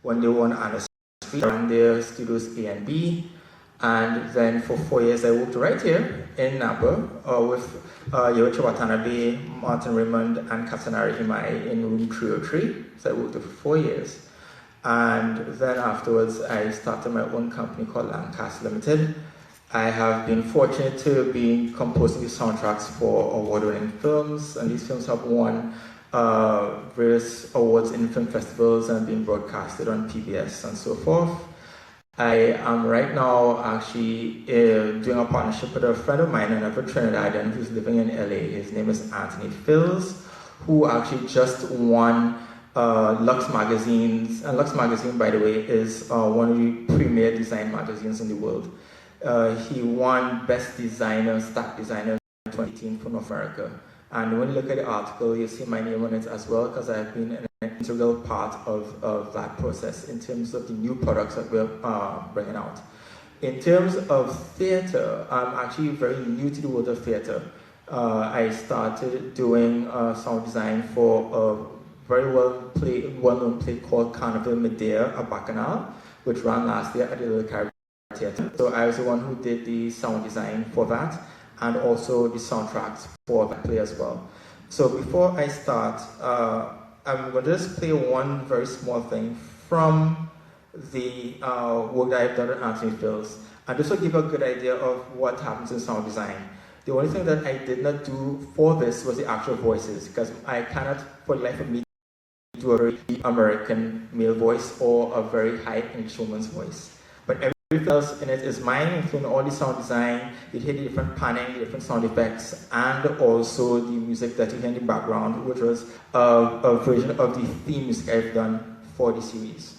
when they were on Anna Street, around their studios A and B. And then for 4 years, I worked right here in Napa with Yoichi Watanabe, Martin Raymond, and Katsunari Imai in room 303. So I worked there for 4 years. And then afterwards, I started my own company called Lancaster Limited. I have been fortunate to be composing the soundtracks for award-winning films, and these films have won various awards in film festivals and been broadcasted on PBS and so forth. I am right now actually doing a partnership with a friend of mine, another Trinidadian who's living in LA. His name is Anthony Phils, who actually just won Lux Magazines. And Lux Magazine, by the way, is one of the premier design magazines in the world. He won Best Designer, Staff Designer 2018 for North America. And when you look at the article, you see my name on it as well, because I've been an integral part of that process in terms of the new products that we're bringing out. In terms of theater, I'm actually very new to the world of theater. I started doing sound design for a very well-known play called Carnival Medea, a Bacchanal, which ran last year at the Little Caribbean Theatre. So I was the one who did the sound design for that, and also the soundtracks for that play as well. So before I start, I'm going to just play one very small thing from the work that I've done with Anthony Phils, and this will give a good idea of what happens in sound design. The only thing that I did not do for this was the actual voices, because I cannot, for the life of me, do a very American male voice or a very high English woman's voice. But everything else in it is mine, including all the sound design. You hear the different panning, the different sound effects, and also the music that you hear in the background, which was a version of the theme music I've done for the series.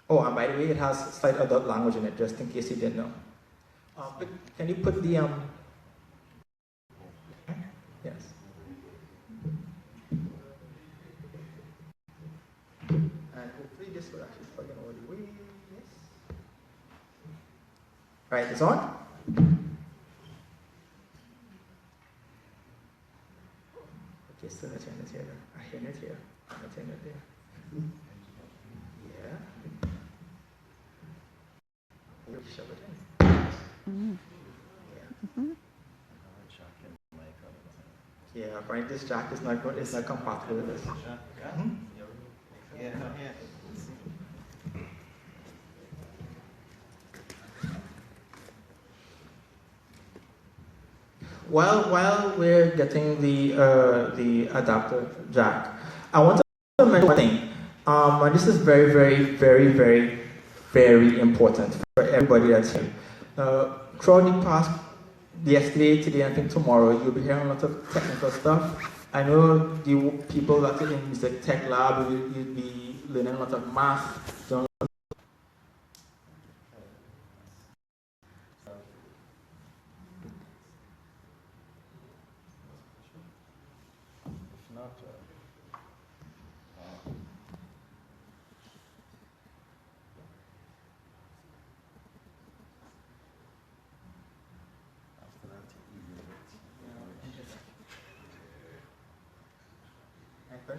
Oh, and by the way, it has slight adult language in it, just in case you didn't know. But can you put the yes. And hopefully this will actually plug in all the way. Yes. Right, it's on. Okay, still not turn it here. I hear it here. I'm not turning it there. Yeah. We'll shove it in. Mm-hmm. Yeah. Mm-hmm. Yeah, right. This jack is not good. It's not compatible with this. Mm-hmm. Yeah. While we're getting the adapter jack, I want to mention one thing. And this is very, very, very, very, very important for everybody that's here. Throughout the past, yesterday, today, and I think tomorrow, you'll be hearing a lot of technical stuff. I know the people that are in the tech lab, you'll be learning a lot of math.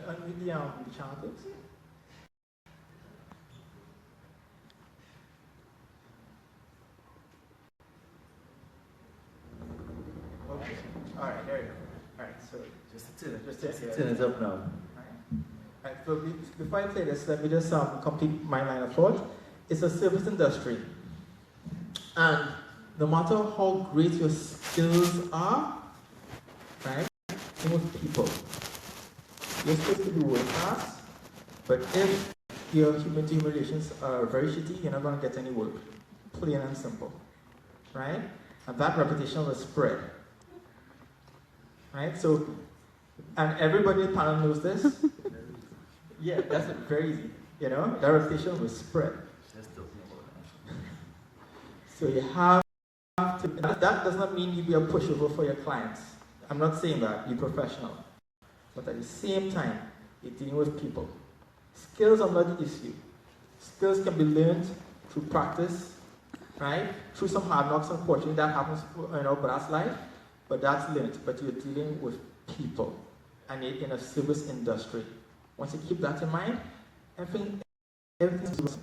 Unmute the channel, please. Okay. All right, there you go. All right, so just turn it up now. All right. So before I play this, let me just complete my line of thought. It's a service industry, and no matter how great your skills are, right, same with people. You're supposed to be world class, but if your human-to-human relations are very shitty, you're not going to get any work. Plain and simple, right? And that reputation will spread, right? So, and everybody in the panel knows this. Yeah, that's very easy. You know, that reputation will spread. So you have to. That does not mean you be a pushover for your clients. I'm not saying that. You're professional. But at the same time, you're dealing with people. Skills are not the issue. Skills can be learned through practice, right? Through some hard knocks, unfortunately, that happens, but that's life. But that's learned. But you're dealing with people, and you're in a service industry. Once you keep that in mind, everything Everything's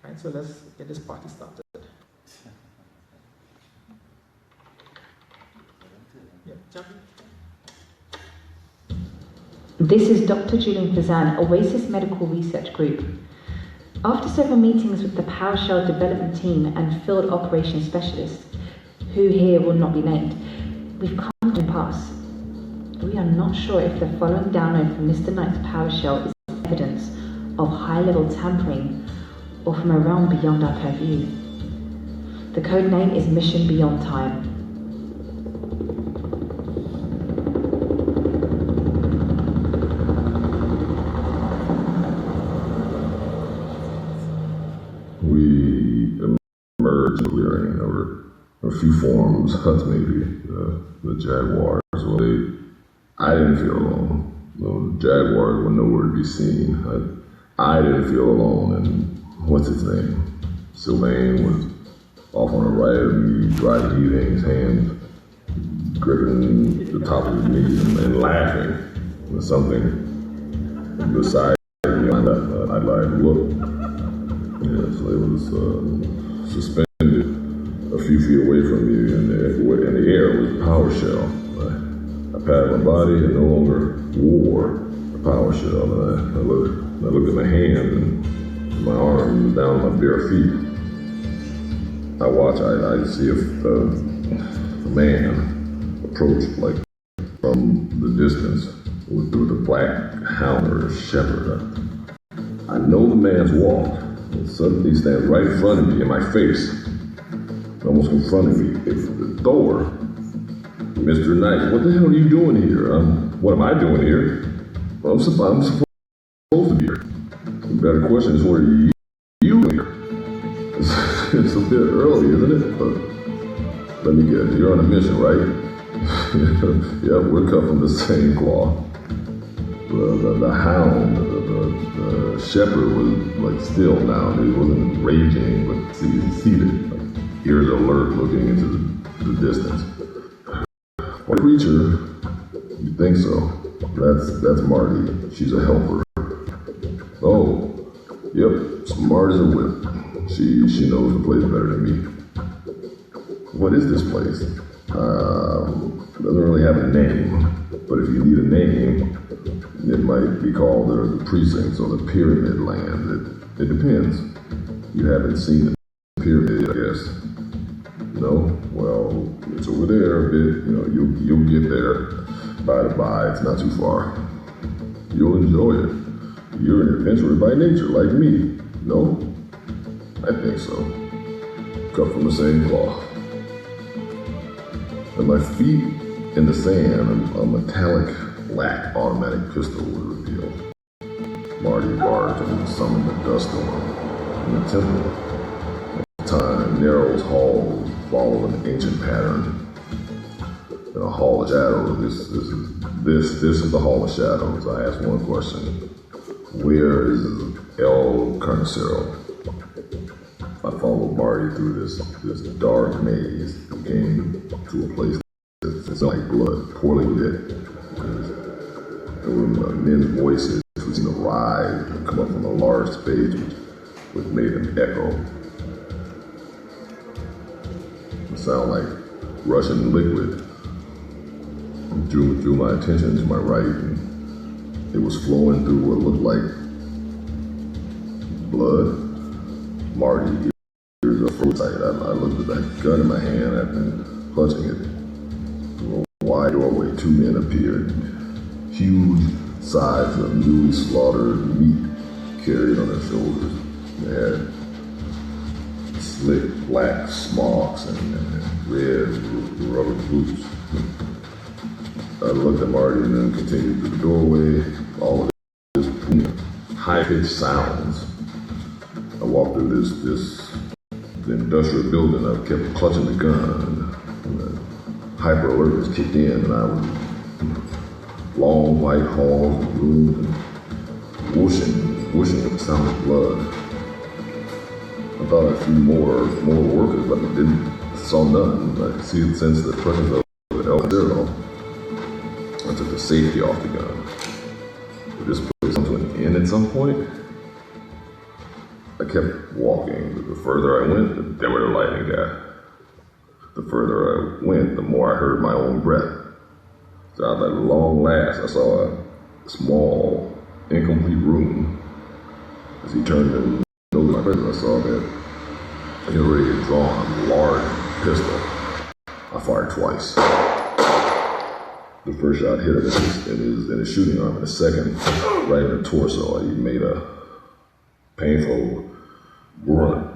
right, so let's get this party started. Yeah, jump. This is Dr. Julian Fazan, Oasis Medical Research Group. After several meetings with the PowerShell development team and field operations specialists, who here will not be named, we've come to an impasse. We are not sure if the following download from Mr. Knight's PowerShell is evidence of high-level tampering or from a realm beyond our purview. The code name is Mission Beyond Time. We emerged clearing. There were a few forms, huts maybe, the jaguars. Well, I didn't feel alone. The jaguars were nowhere to be seen. I didn't feel alone, and what's his name? Sylvain was off on the right of me, dry heaving, his hands gripping the top of his knees and laughing with something beside me. I'd like, look. Yeah, so it was suspended a few feet away from me, and the air was PowerShell. I patted my body and no longer wore a PowerShell. And I looked at my hand, and my arm was down on my bare feet. I watched. I see a man approach, like from the distance, with a black hound or a shepherd. I know the man's walk. And suddenly he stands right in front of me, in my face, almost confronting me. It's the door. Mr. Knight, what the hell are you doing here? What am I doing here? Well, I'm supposed to be here. The better question is, what are you doing here? It's a bit early, isn't it? But let me guess, you're on a mission, right? Yeah, we're cut from the same cloth. The hound, the shepherd was like still now. He wasn't raging, but seated, like, ears alert, looking into the distance. What creature? You think so? That's Marty. She's a helper. Oh, yep, smart as a whip. She knows the place better than me. What is this place? Doesn't really have a name, but if you need a name, it might be called the precincts or the pyramid land. It depends. You haven't seen the pyramid, I guess. No? Well, it's over there a bit. You'll get there. By the by, it's not too far. You'll enjoy it. You're an adventurer by nature, like me. No? I think so. Cut from the same cloth. At my feet in the sand, a metallic black automatic pistol was revealed. Marty barked and summoned the dust storm. In the temple, at the time, Nero's halls follow an ancient pattern. In a hall of shadows, this is the hall of shadows. I asked one question: where is El Carnicero? I followed Marty through this dark maze and came to a place that's like blood, poorly lit. There were men's voices which seemed to rise and come up from a large space which made an echo. It sounded like Russian liquid. It drew my attention to my right, and it was flowing through what looked like blood. Marty, ears are frozen tight. I looked at that gun in my hand. I've been clutching it. Through a wide doorway, two men appeared. Huge sides of newly slaughtered meat carried on their shoulders. They had slick black smocks and red rubber boots. I looked at Marty and then continued through the doorway. All of this high-pitched sounds. I walked through this industrial building. I kept clutching the gun. And the hyper alertness kicked in, and I was long white halls and rooms and whooshing with the sound of blood. I thought I see more workers, but I didn't. Saw none. I could see and sense the presence of El Zero. I took the safety off the gun. This place came to an end at some point, I kept walking. The further I went, the dimmer the lighting got. The further I went, the more I heard my own breath. So at long last, I saw a small, incomplete room. As he turned and noticed my presence, I saw that he already had drawn a large pistol. I fired twice. The first shot hit him in his shooting arm, and the second right in the torso. He made a painful grunt,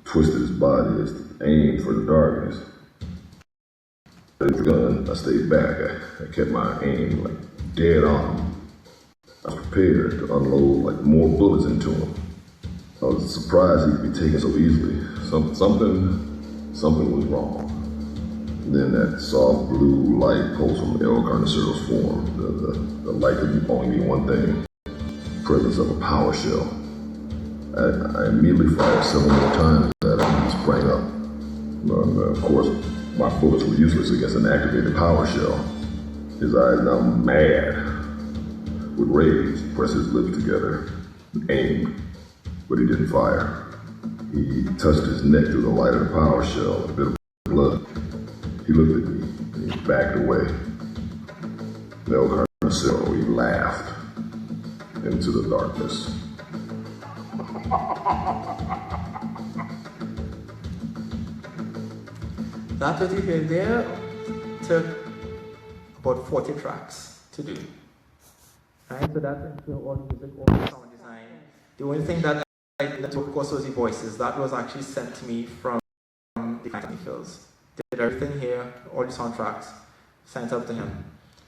twisted his body as aimed for the darkness. With the gun, I stayed back. I kept my aim dead on him. I was prepared to unload more bullets into him. I was surprised he could be taken so easily. Something was wrong. And then that soft blue light pulsed from El Carnicero's form. The light could only mean one thing: presence of a power shell. I immediately fired several more times at him and he sprang up. Of course, my bullets were useless against an activated power shell. His eyes, now mad with rage, pressed his lips together and aimed, but he didn't fire. He touched his neck through the light of the power shell, a bit of blood. He looked at me and he backed away. El Carnicero, he laughed into the darkness. That what you hear there took about 40 tracks to do. Right? So that included all music, all the sound design. The only thing that I did, of course, was the voices. That was actually sent to me from the company Phils. Did everything here, all the soundtracks, sent up to him.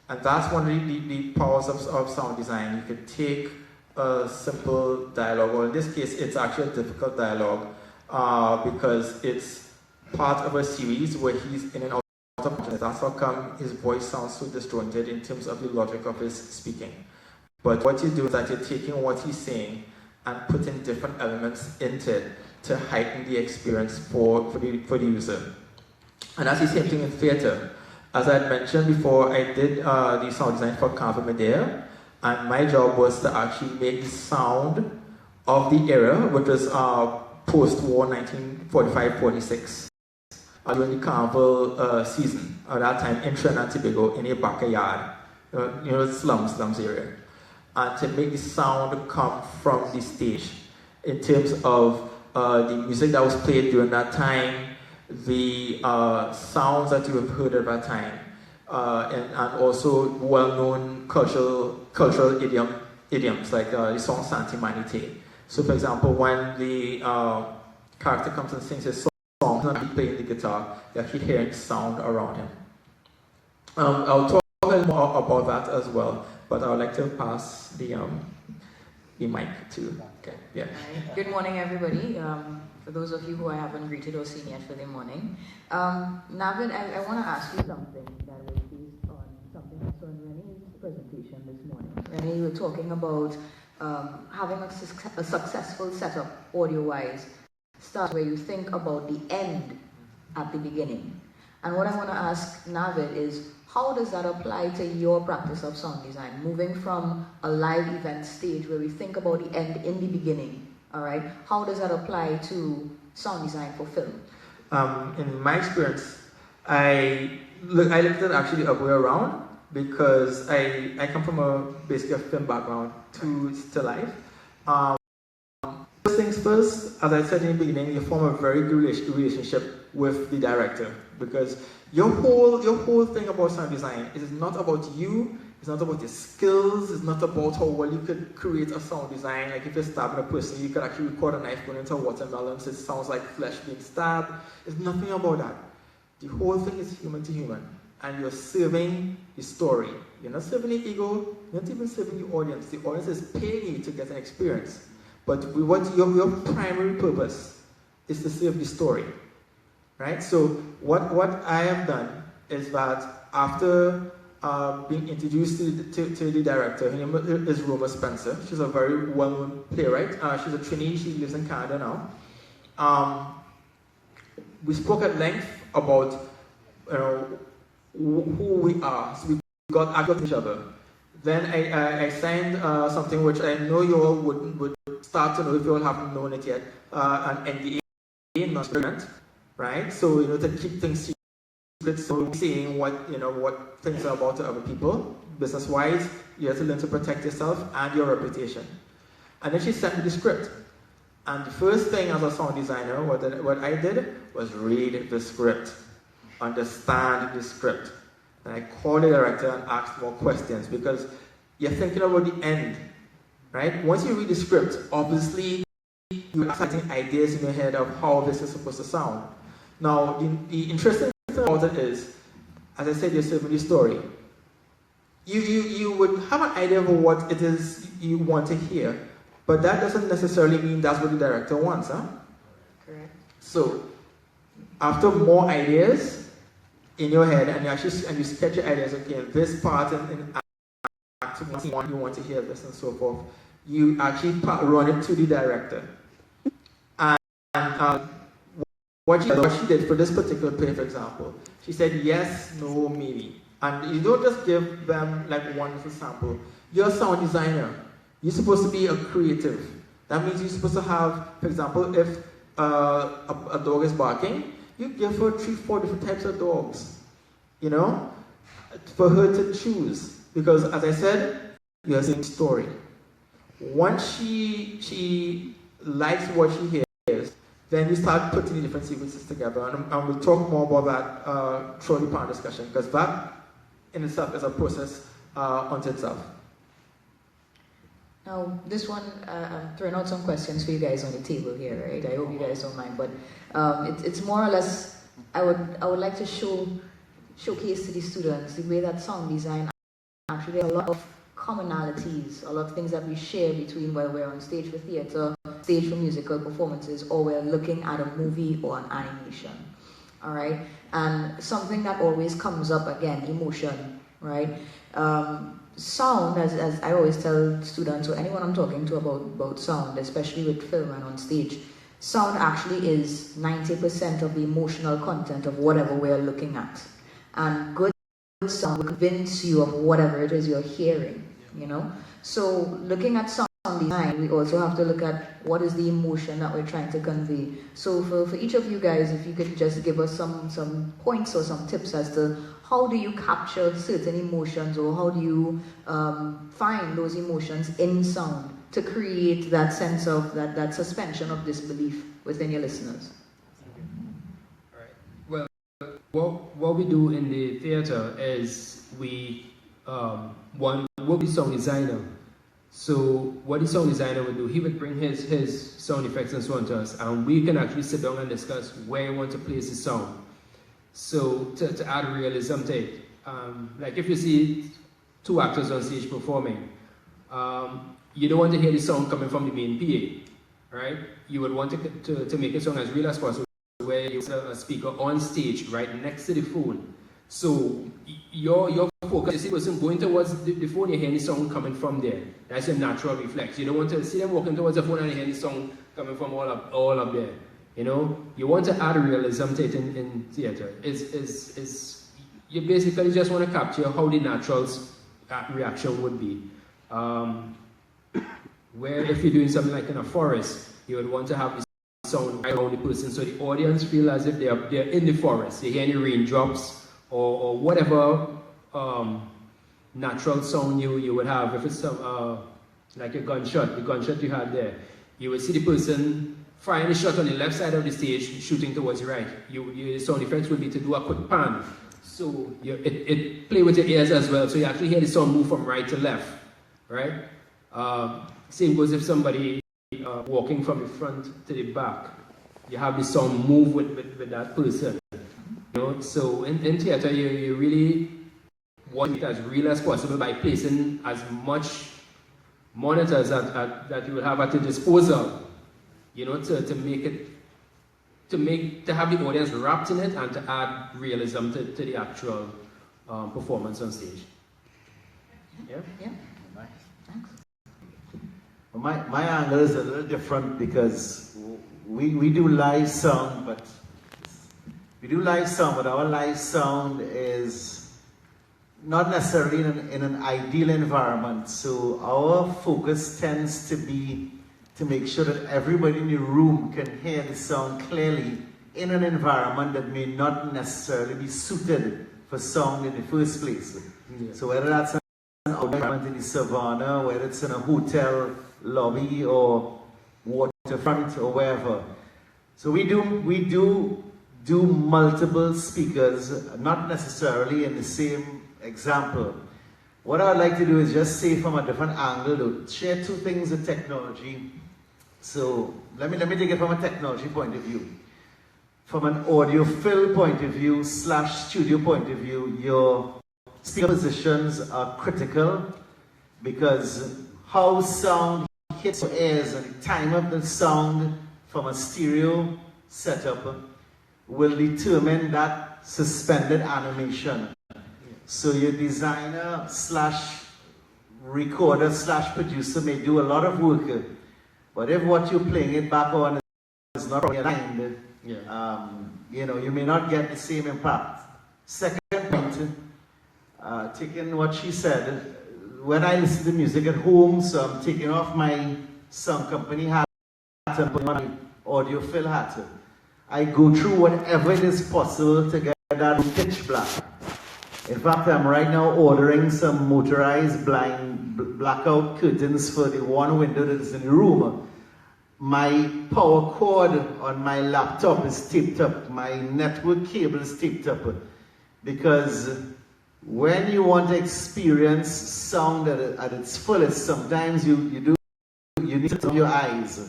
And that's one of the powers of sound design. You could take a simple dialogue, or in this case, it's actually a difficult dialogue because it's part of a series where he's in and out of consciousness. That's how come his voice sounds so disjointed in terms of the logic of his speaking. But what you do is that you're taking what he's saying and putting different elements into it to heighten the experience for the user. And that's the same thing in theater. As I had mentioned before, I did the sound design for Carver Medea, and my job was to actually make the sound of the era, which was post-war 1945-46. During the carnival season, at that time in Trinidad and Tobago, in a backyard, slums area. And to make the sound come from the stage in terms of the music that was played during that time, the sounds that you have heard at that time, and also well-known cultural idioms like the song Santi Manite. So for example, when the character comes and sings his song, he's not playing the guitar, you're actually hearing sound around him. I'll talk a little more about that as well, but I would like to pass the mic to. Okay, yeah. Hi. Good morning, everybody. For those of you who I haven't greeted or seen yet for the morning, Navid, I want to ask you something that was based on something I saw in Renee's presentation this morning. Renee, you were talking about having a successful setup audio-wise starts where you think about the end at the beginning. And what I want to ask Navid is, how does that apply to your practice of sound design? Moving from a live event stage where we think about the end in the beginning, all right? How does that apply to sound design for film? In my experience, I looked at it actually a way around, because I come from basically a film background to life. First things first, as I said in the beginning, you form a very good relationship with the director, because your whole thing about sound design is not about you, it's not about your skills, it's not about how well you could create a sound design. Like if you're stabbing a person, you could actually record a knife going into a watermelon, so it sounds like flesh being stabbed. It's nothing about that. The whole thing is human to human, and you're serving the story. You're not serving the ego, you're not even serving the audience. The audience is paying you to get an experience. But what your primary purpose is to serve the story, right? So what I have done is that after being introduced to the director, her name is Roma Spencer. She's a very well-known playwright. She's a trainee. She lives in Canada now. We spoke at length about who we are. So we got access to each other. Then I signed something which I know you all would start to know if you all haven't known it yet, an NDA, non-agreement, right? So, to keep things secret, so saying what things are about to other people, business-wise, you have to learn to protect yourself and your reputation. And then she sent me the script. And the first thing as a sound designer, what I did was read the script, understand the script. And I called the director and asked more questions because you're thinking about the end, right? Once you read the script, obviously you're having ideas in your head of how this is supposed to sound. Now, the interesting thing about it is, as I said, you're serving the story. You would have an idea of what it is you want to hear, but that doesn't necessarily mean that's what the director wants, huh? Correct. So, after more ideas in your head, and you sketch your ideas, okay, this part in act one, you want to hear this and so forth, you actually run it to the director. And what she did for this particular play, for example, she said yes, no, maybe. And you don't just give them like one little sample. You're a sound designer. You're supposed to be a creative. That means you're supposed to have, for example, if a dog is barking, you give her 3-4 different types of dogs, for her to choose. Because as I said, you're saying story. Once she likes what she hears, then you start putting the different sequences together. And we'll talk more about that throughout the panel discussion, because that in itself is a process unto itself. Now, this one, I'm throwing out some questions for you guys on the table here, right? I hope you guys don't mind, but it's more or less, I would like to showcase to the students the way that sound design actually, there are a lot of commonalities, a lot of things that we share between whether we're on stage for theater, stage for musical performances, or we're looking at a movie or an animation, all right? And something that always comes up again, emotion, right? Sound, as I always tell students or anyone I'm talking to about sound, especially with film and on stage, sound actually is 90% of the emotional content of whatever we're looking at. And good sound will convince you of whatever it is you're hearing, So looking at sound design, we also have to look at what is the emotion that we're trying to convey. So for each of you guys, if you could just give us some points or some tips as to how do you capture certain emotions, or how do you find those emotions in sound to create that sense of that suspension of disbelief within your listeners? All right. Well, what we do in the theater is we work with sound designer. So what the sound designer would do, he would bring his sound effects and so on to us, and we can actually sit down and discuss where you want to place the sound. So to add realism to it, like if you see two actors on stage performing, you don't want to hear the sound coming from the main PA, right? You would want to make it sound as real as possible, where you have a speaker on stage right next to the phone. So your focus, you see the person going towards the phone, you hear the sound coming from there. That's your natural reflex. You don't want to see them walking towards the phone and you hear the sound coming from all up there. You want to add realism to it in theater. You basically just want to capture how the natural reaction would be. Where if you're doing something like in a forest, you would want to have the sound around the person so the audience feel as if they're in the forest. They hear any raindrops or whatever natural sound you would have. If it's like a gunshot, the gunshot you had there, you would see the person firing a shot on the left side of the stage, shooting towards the right. Your sound effects would be to do a quick pan. So it play with your ears as well. So you actually hear the sound move from right to left, right? Same goes if somebody walking from the front to the back. You have the sound move with that person. So in theater, you really want it as real as possible by placing as much monitors that you will have at your disposal. To make it, to have the audience wrapped in it and to add realism to the actual performance on stage. Yeah? Yeah. Thanks. Well, my angle is a little different because we do live sound, but our live sound is not necessarily in an ideal environment. So our focus tends to be to make sure that everybody in the room can hear the sound clearly in an environment that may not necessarily be suited for sound in the first place. Yeah. So whether that's an environment in the savannah, whether it's in a hotel lobby or waterfront or wherever. So we do multiple speakers, not necessarily in the same example. What I'd like to do is just say from a different angle, to share two things with technology. So let me take it from a technology point of view. From an audiophile point of view / studio point of view, your speaker positions are critical because how sound hits your ears and the time of the sound from a stereo setup will determine that suspended animation. So your designer / recorder / producer may do a lot of work, but if what you're playing it back on is not aligned, you may not get the same impact. Second point, taking what she said, when I listen to music at home, so I'm taking off my sound company hat and putting on my audiophile hat. I go through whatever it is possible to get that pitch black. In fact, I'm right now ordering some motorized blackout curtains for the one window that is in the room. My power cord on my laptop is taped up. My network cable is taped up. Because when you want to experience sound at its fullest, sometimes you need to open your eyes.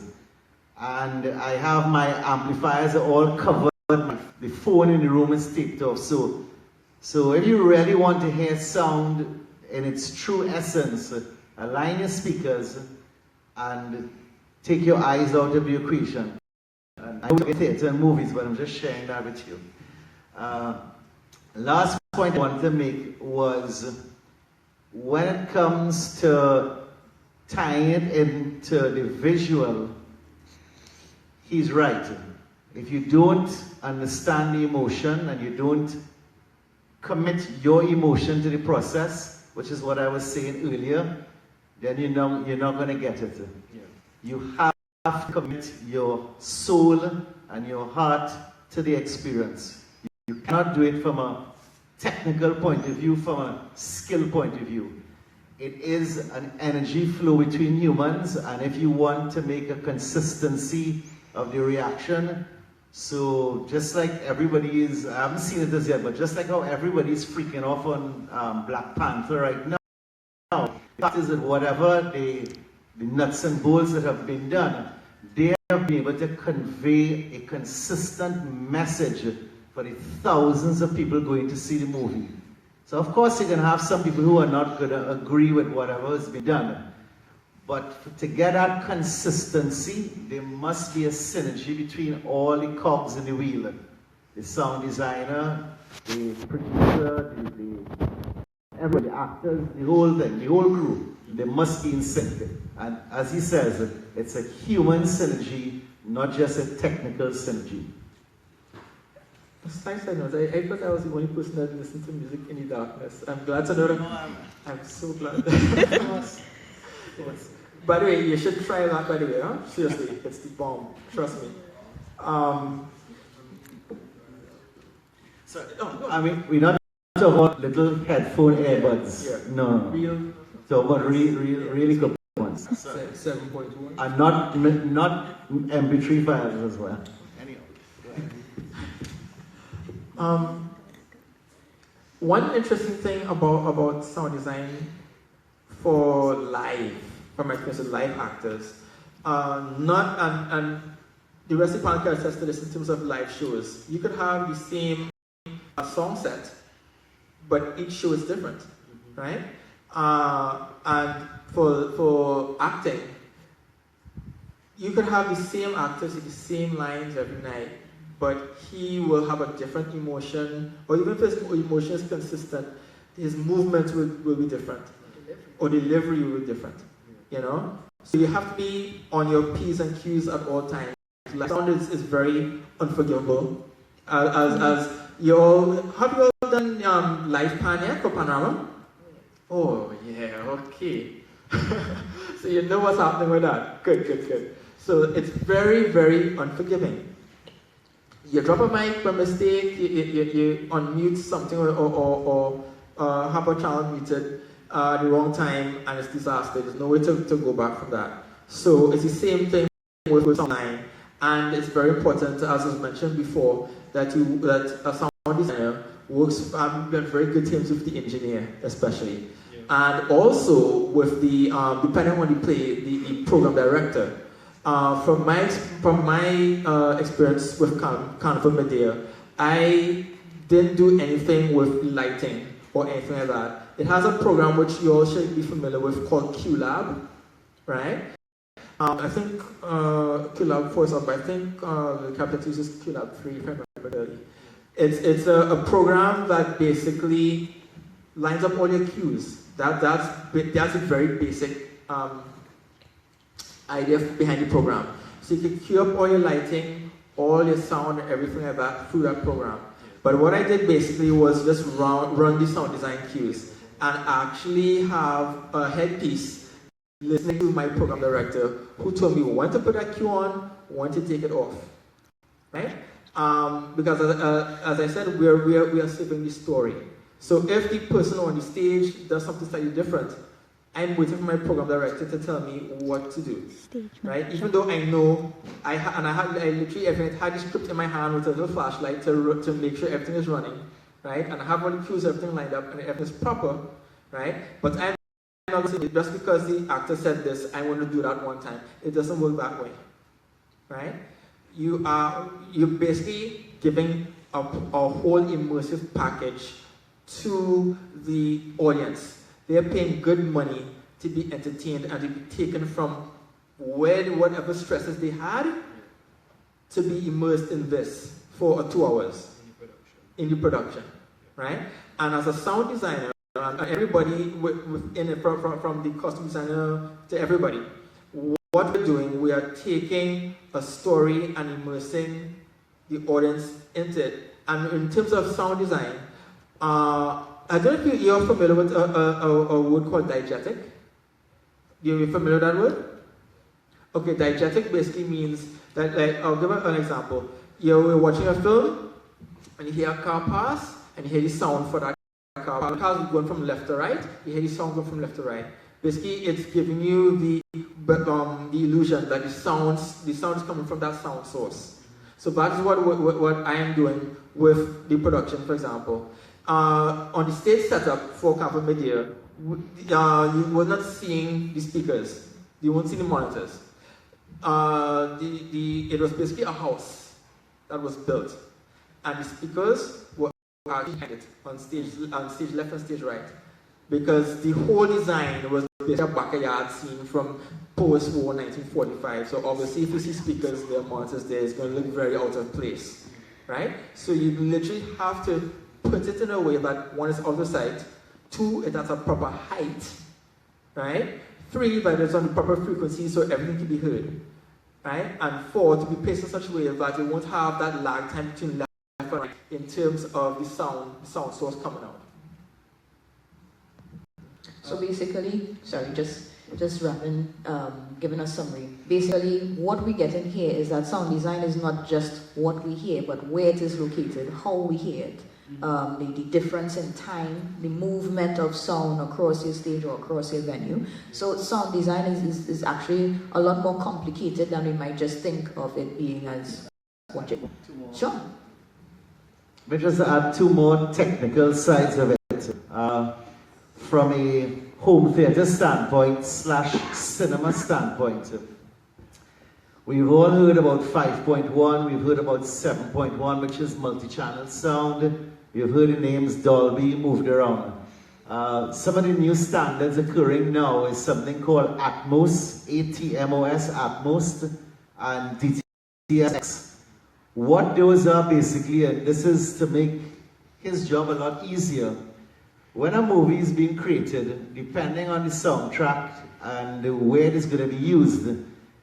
And I have my amplifiers all covered. The phone in the room is taped off. So if you really want to hear sound in its true essence, align your speakers and take your eyes out of your creation. And I don't get theater and movies, but I'm just sharing that with you. Last point I wanted to make was when it comes to tying it into the visual, he's right. If you don't understand the emotion and you don't commit your emotion to the process, which is what I was saying earlier, then you're not going to get it. Yeah. You have to commit your soul and your heart to the experience. You cannot do it from a technical point of view, from a skill point of view. It is an energy flow between humans, and if you want to make a consistency of the reaction, so just like everybody is, I haven't seen it as yet, but just like how everybody is freaking off on Black Panther right now, the fact is that whatever the nuts and bolts that have been done, they have been able to convey a consistent message for the thousands of people going to see the movie. So of course you're going to have some people who are not going to agree with whatever has been done. But to get that consistency, there must be a synergy between all the cogs in the wheel. The sound designer, the producer, everybody, the actors, the whole thing, the whole crew. They must be in sync. And as he says, it's a human synergy, not just a technical synergy. It's nice I know. I thought I was the only person that listened to music in the darkness. I'm glad to know that. I'm so glad. Yes. By the way, you should try that, by the way, huh? Seriously, it's the bomb. Trust me. I mean, we're not talking about little headphone earbuds. Yeah. No. Real. So about really good ones. 7.1. And not MP3 files as well. Anyhow. One interesting thing about sound design for live, from my experience with live actors, and the rest of the panel can attest to this in terms of live shows. You could have the same song set, but each show is different, right? And for acting, you could have the same actors with the same lines every night, but he will have a different emotion, or even if his emotion is consistent, his movements will be different, or delivery will be different, you know? So you have to be on your P's and Q's at all times. Like, sound is very unforgivable. As Have you all done live pan yet for Panorama? Oh, yeah, okay. So you know what's happening with that. Good. So it's very, very unforgiving. You drop a mic by mistake, you unmute something or have a channel muted at the wrong time, and it's disaster. There's no way to go back from that. So it's the same thing with sound design, and it's very important, as was mentioned before, that a sound designer works on very good terms with the engineer, especially, and also with the depending on the play, the program director. From my experience with Carnival Medea, I didn't do anything with lighting or anything like that. It has a program which you all should be familiar with called QLab, right? I think QLab 4 is up, but I think the Capital uses QLab 3, if I remember correctly. It's a program that basically lines up all your cues. That's a very basic idea behind the program. So you can queue up all your lighting, all your sound, and everything like that through that program. But what I did basically was just run the sound design cues and actually have a headpiece listening to my program director who told me when to put that cue on, when to take it off, right? Because as I said, we are saving the story. So if the person on the stage does something slightly different, I'm waiting for my program director to tell me what to do, right? Even though I know, I literally had the script in my hand with a little flashlight to make sure everything is running, right? And I have all the cues, everything lined up, and everything is proper, right? But I'm not saying just because the actor said this, I want to do that one time. It doesn't work that way, right? You're basically giving a whole immersive package to the audience. They're paying good money to be entertained and to be taken from whatever stresses they had to be immersed in this for 2 hours in the production, right? And as a sound designer, and everybody within it, from the costume designer to everybody, what we're doing, we are taking a story and immersing the audience into it. And in terms of sound design, I don't know if you're familiar with a word called diegetic. You're familiar with that word? Okay, diegetic basically means that, like, I'll give an example. You're watching a film, and you hear a car pass, and you hear the sound for that car. The car is going from left to right, you hear the sound going from left to right. Basically, it's giving you the illusion that the sound is coming from that sound source. So that is what I am doing with the production, for example. On the stage setup for Carnival Medea, you were not seeing the speakers. You won't see the monitors. It was basically a house that was built, and the speakers were actually behind it on stage left and stage right, because the whole design was basically a backyard scene from post-war 1945. So obviously, if you see speakers there, monitors there, it's going to look very out of place, right? So you literally have to put it in a way that one is out of sight, 2, it has a proper height, right? 3, that it's on the proper frequency so everything can be heard, right? And 4, to be placed in such a way that it won't have that lag time between left and right in terms of the sound source coming out. So basically, sorry, just wrapping, giving a summary. Basically, what we get in here is that sound design is not just what we hear, but where it is located, how we hear it. The difference in time, the movement of sound across your stage or across your venue. So sound design is actually a lot more complicated than we might just think of it being as watching. Sure. Let me just add 2 more technical sides of it. From a home theatre standpoint / cinema standpoint. We've all heard about 5.1, we've heard about 7.1, which is multi-channel sound. We've heard the names Dolby moved around. Some of the new standards occurring now is something called Atmos, ATMOS, Atmos, and DTSX. What those are basically, and this is to make his job a lot easier, when a movie is being created, depending on the soundtrack and where it is going to be used,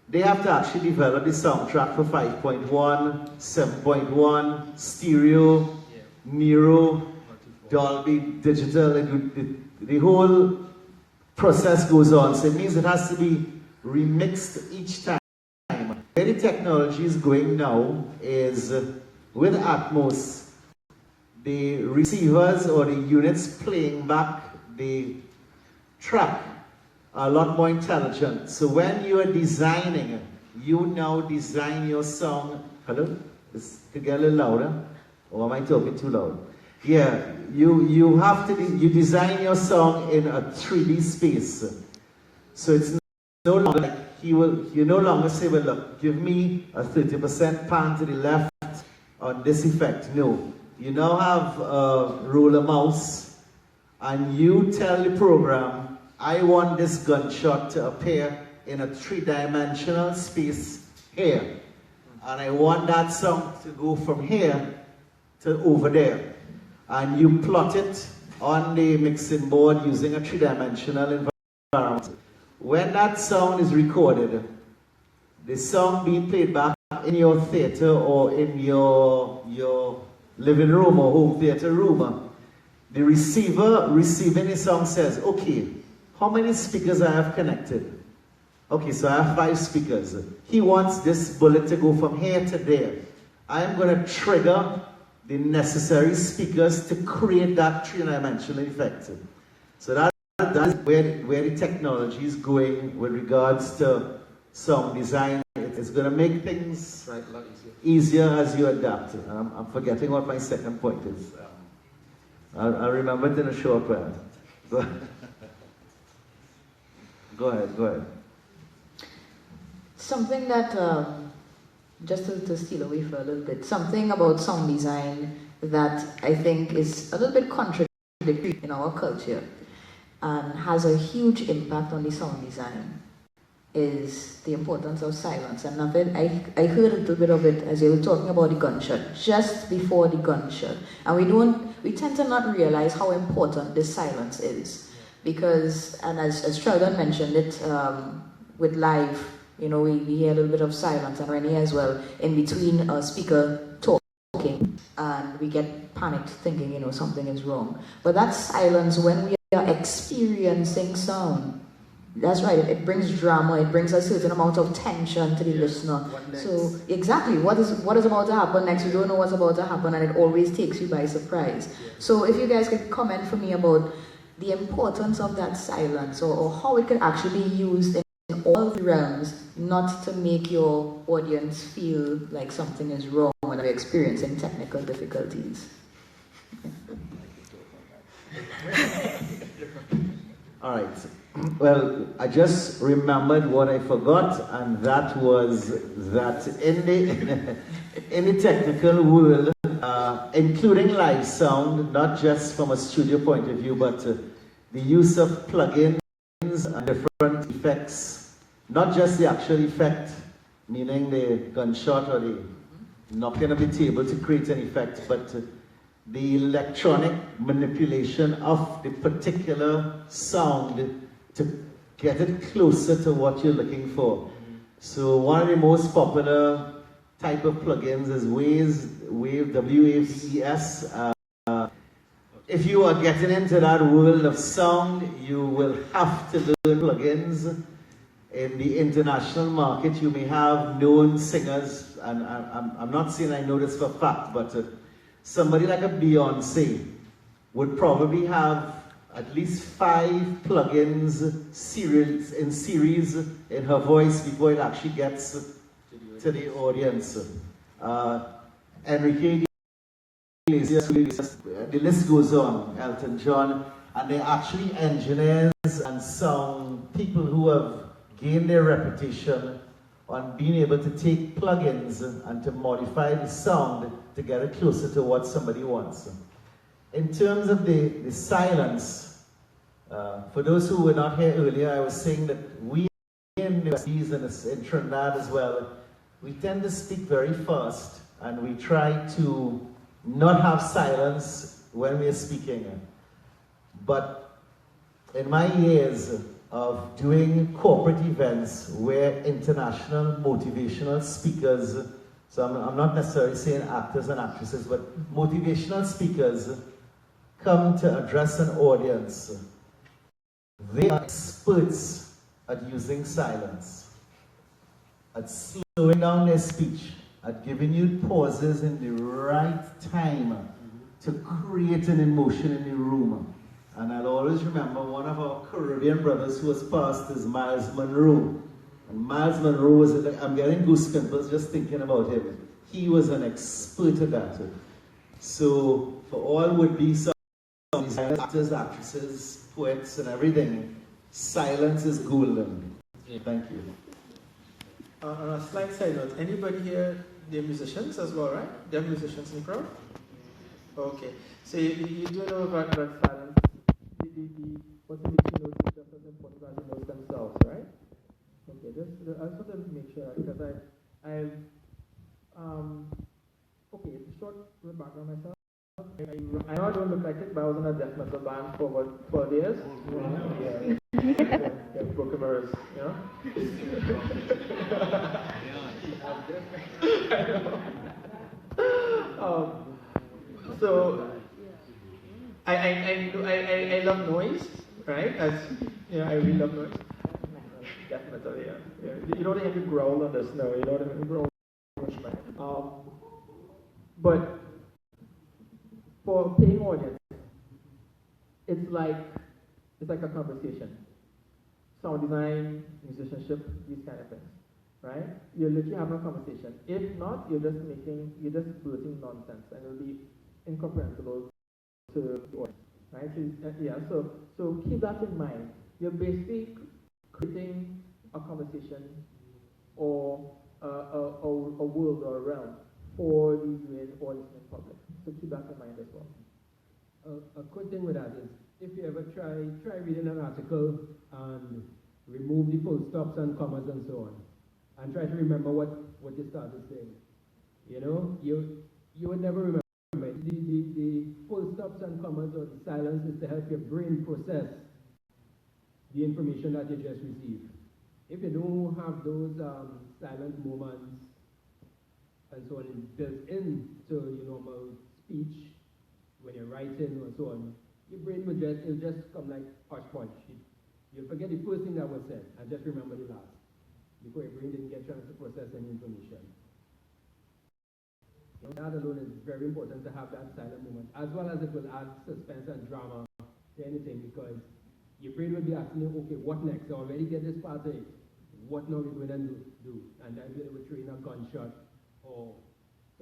they have to actually develop the soundtrack for 5.1, 7.1, stereo, Nero, Dolby Digital, the whole process goes on. So it means it has to be remixed each time. Where the technology is going now is with Atmos, the receivers or the units playing back the track are a lot more intelligent. So when you are designing, you now design your song. Hello? Is it get a little louder? Or am I talking too loud? Yeah, you have to, you design your song in a 3D space. So it's no longer like you no longer say, well, look, give me a 30% pan to the left on this effect. No, you now have a roller mouse and you tell the program, I want this gunshot to appear in a 3-dimensional space here. And I want that song to go from here to over there. And you plot it on the mixing board using a 3-dimensional environment. When that sound is recorded, the song being played back in your theater or in your living room or home theater room, the receiver receiving the song says, okay, how many speakers I have connected? Okay, so I have 5 speakers. He wants this bullet to go from here to there. I'm going to trigger the necessary speakers to create that 3-dimensional effect. So that's where the technology is going with regards to sound design. It's going to make things easier as you adapt. I'm forgetting what my second point is. I'll remember it in a short while. Go ahead. Something that, just to steal away for a little bit, something about sound design that I think is a little bit contradictory in our culture and has a huge impact on the sound design is the importance of silence. And I heard a little bit of it as you were talking about the gunshot, just before the gunshot. And we tend to not realize how important this silence is. Because, and as Sheldon mentioned it, with live, you know, we hear a little bit of silence, and Rennie as well, in between a speaker talking, and we get panicked thinking, you know, something is wrong. But that silence, when we are experiencing sound, that's right, it brings drama, it brings a certain amount of tension to the listener. So, exactly, what is about to happen next? You don't know what's about to happen, and it always takes you by surprise. So, if you guys could comment for me about the importance of that silence, or how it can actually be used in all the realms, not to make your audience feel like something is wrong when they're experiencing technical difficulties. All right. Well, I just remembered what I forgot, and that was that in the technical world, including live sound, not just from a studio point of view, but the use of plugins and different effects, not just the actual effect, meaning the gunshot or the knocking of the table to create an effect, but the electronic manipulation of the particular sound to get it closer to what you're looking for. So one of the most popular type of plugins is Wave, W-A-V-E-S. If you are getting into that world of sound, you will have to learn plugins. In the international market, you may have known singers, and I'm not saying I know this for a fact, but somebody like a Beyonce would probably have at least 5 plugins in series in her voice before it actually gets to the audience. Enrique Iglesias, the list goes on, Elton John, and they're actually engineers and sound people who have gained their reputation on being able to take plugins and to modify the sound to get it closer to what somebody wants. In terms of the silence, for those who were not here earlier, I was saying that we in the West Indies and in Trinidad as well, we tend to speak very fast, and we try to not have silence when we're speaking. But in my years of doing corporate events where international motivational speakers So I'm not necessarily saying actors and actresses, but motivational speakers come to address an audience. They are experts at using silence, at slowing down their speech, at giving you pauses in the right time to create an emotion in the room. And I'll always remember one of our Caribbean brothers who was passed is Miles Monroe. And Miles Monroe was, I'm getting goosebumps just thinking about him. He was an expert at that. So for all would-be actors, actresses, poets, and everything, silence is golden. Thank you. On a slight side note, anybody here, they're musicians as well, right? There are musicians in the crowd? Okay. So you do know about silence. What the mixing notes is just as important as the notes themselves, right? Okay, I just want to make sure, because okay, short background myself. I know I don't look like it, but I was in a death metal band for about 12 years. Yeah, broken mirrors, you know? So I love noise, right? As you know, I really love noise. Death metal, yeah. You don't have to growl on the snow. You don't have to growl much, man. But for paying audience, it's like a conversation. Sound design, musicianship, these kind of things, right? You're literally having a conversation. If not, you're just blurting nonsense, and it'll be incomprehensible to the audience, right? So keep that in mind. You're basically creating a conversation or a world or a realm for the viewing or listening public. So keep that in mind as well. A good thing with that is, if you ever try reading an article and remove the full stops and commas and so on, and try to remember what you started saying. You know, you would never remember. The full stops and commas or the silence is to help your brain process the information that you just received. If you don't have those silent moments and so on built into your normal speech, when you're writing or so on, your brain will just come like hodgepodge. You'll forget the first thing that was said and just remember the last, before your brain didn't get a chance to process any information. That alone is very important, to have that silent moment, as well as it will add suspense and drama to anything, because your brain will be asking you, okay, what next? I already get this part of it. What now are we going to do? And then it will throw in a gunshot, or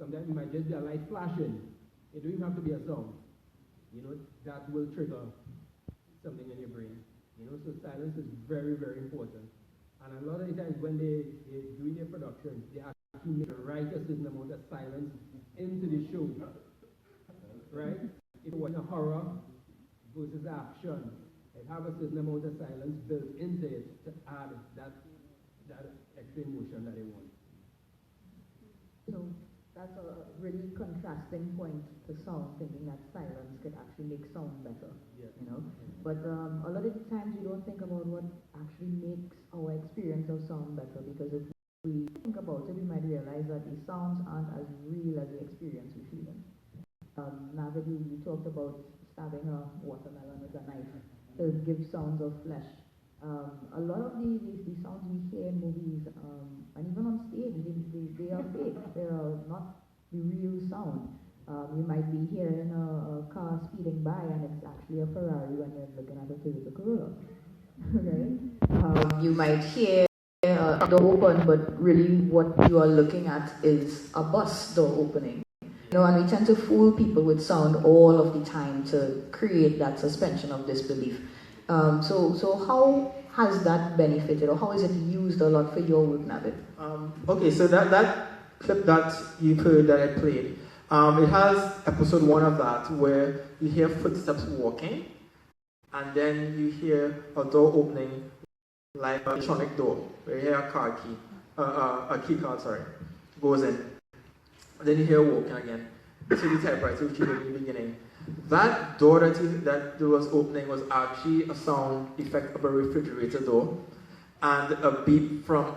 sometimes it might just be a light flashing. It don't even have to be a song. You know, that will trigger something in your brain. You know, so silence is very, very important. And a lot of the times when they're doing their production, they actually make a certain amount of silence into the show. Right? If you're watching a horror versus action, they have a certain amount of silence built into it to add that extra emotion that they want. So that's a really contrasting point to sound, thinking that silence could actually make sound better. Yeah. You know, but a lot of the times we don't think about what actually makes our experience of sound better, because if we think about it, we might realize that the sounds aren't as real as the experience we feel in. Navid, you talked about stabbing a watermelon with a knife to give sounds of flesh. A lot of the sounds we hear in movies, and even on stage, they are fake. They are not the real sound. You might be hearing a car speeding by, and it's actually a Ferrari when you're looking at a Toyota Corolla. Right? You might hear a door open, but really what you are looking at is a bus door opening. You know, and we tend to fool people with sound all of the time to create that suspension of disbelief. So how has that benefited, or how is it used a lot for your work, Navid? Okay, so that clip that you heard that I played, it has episode 1 of that where you hear footsteps walking, and then you hear a door opening, like an electronic door, where you hear a key card, goes in. Then you hear walking again. So the typewriter, which you heard in the beginning. That door that was opening was actually a sound effect of a refrigerator door, and a beep from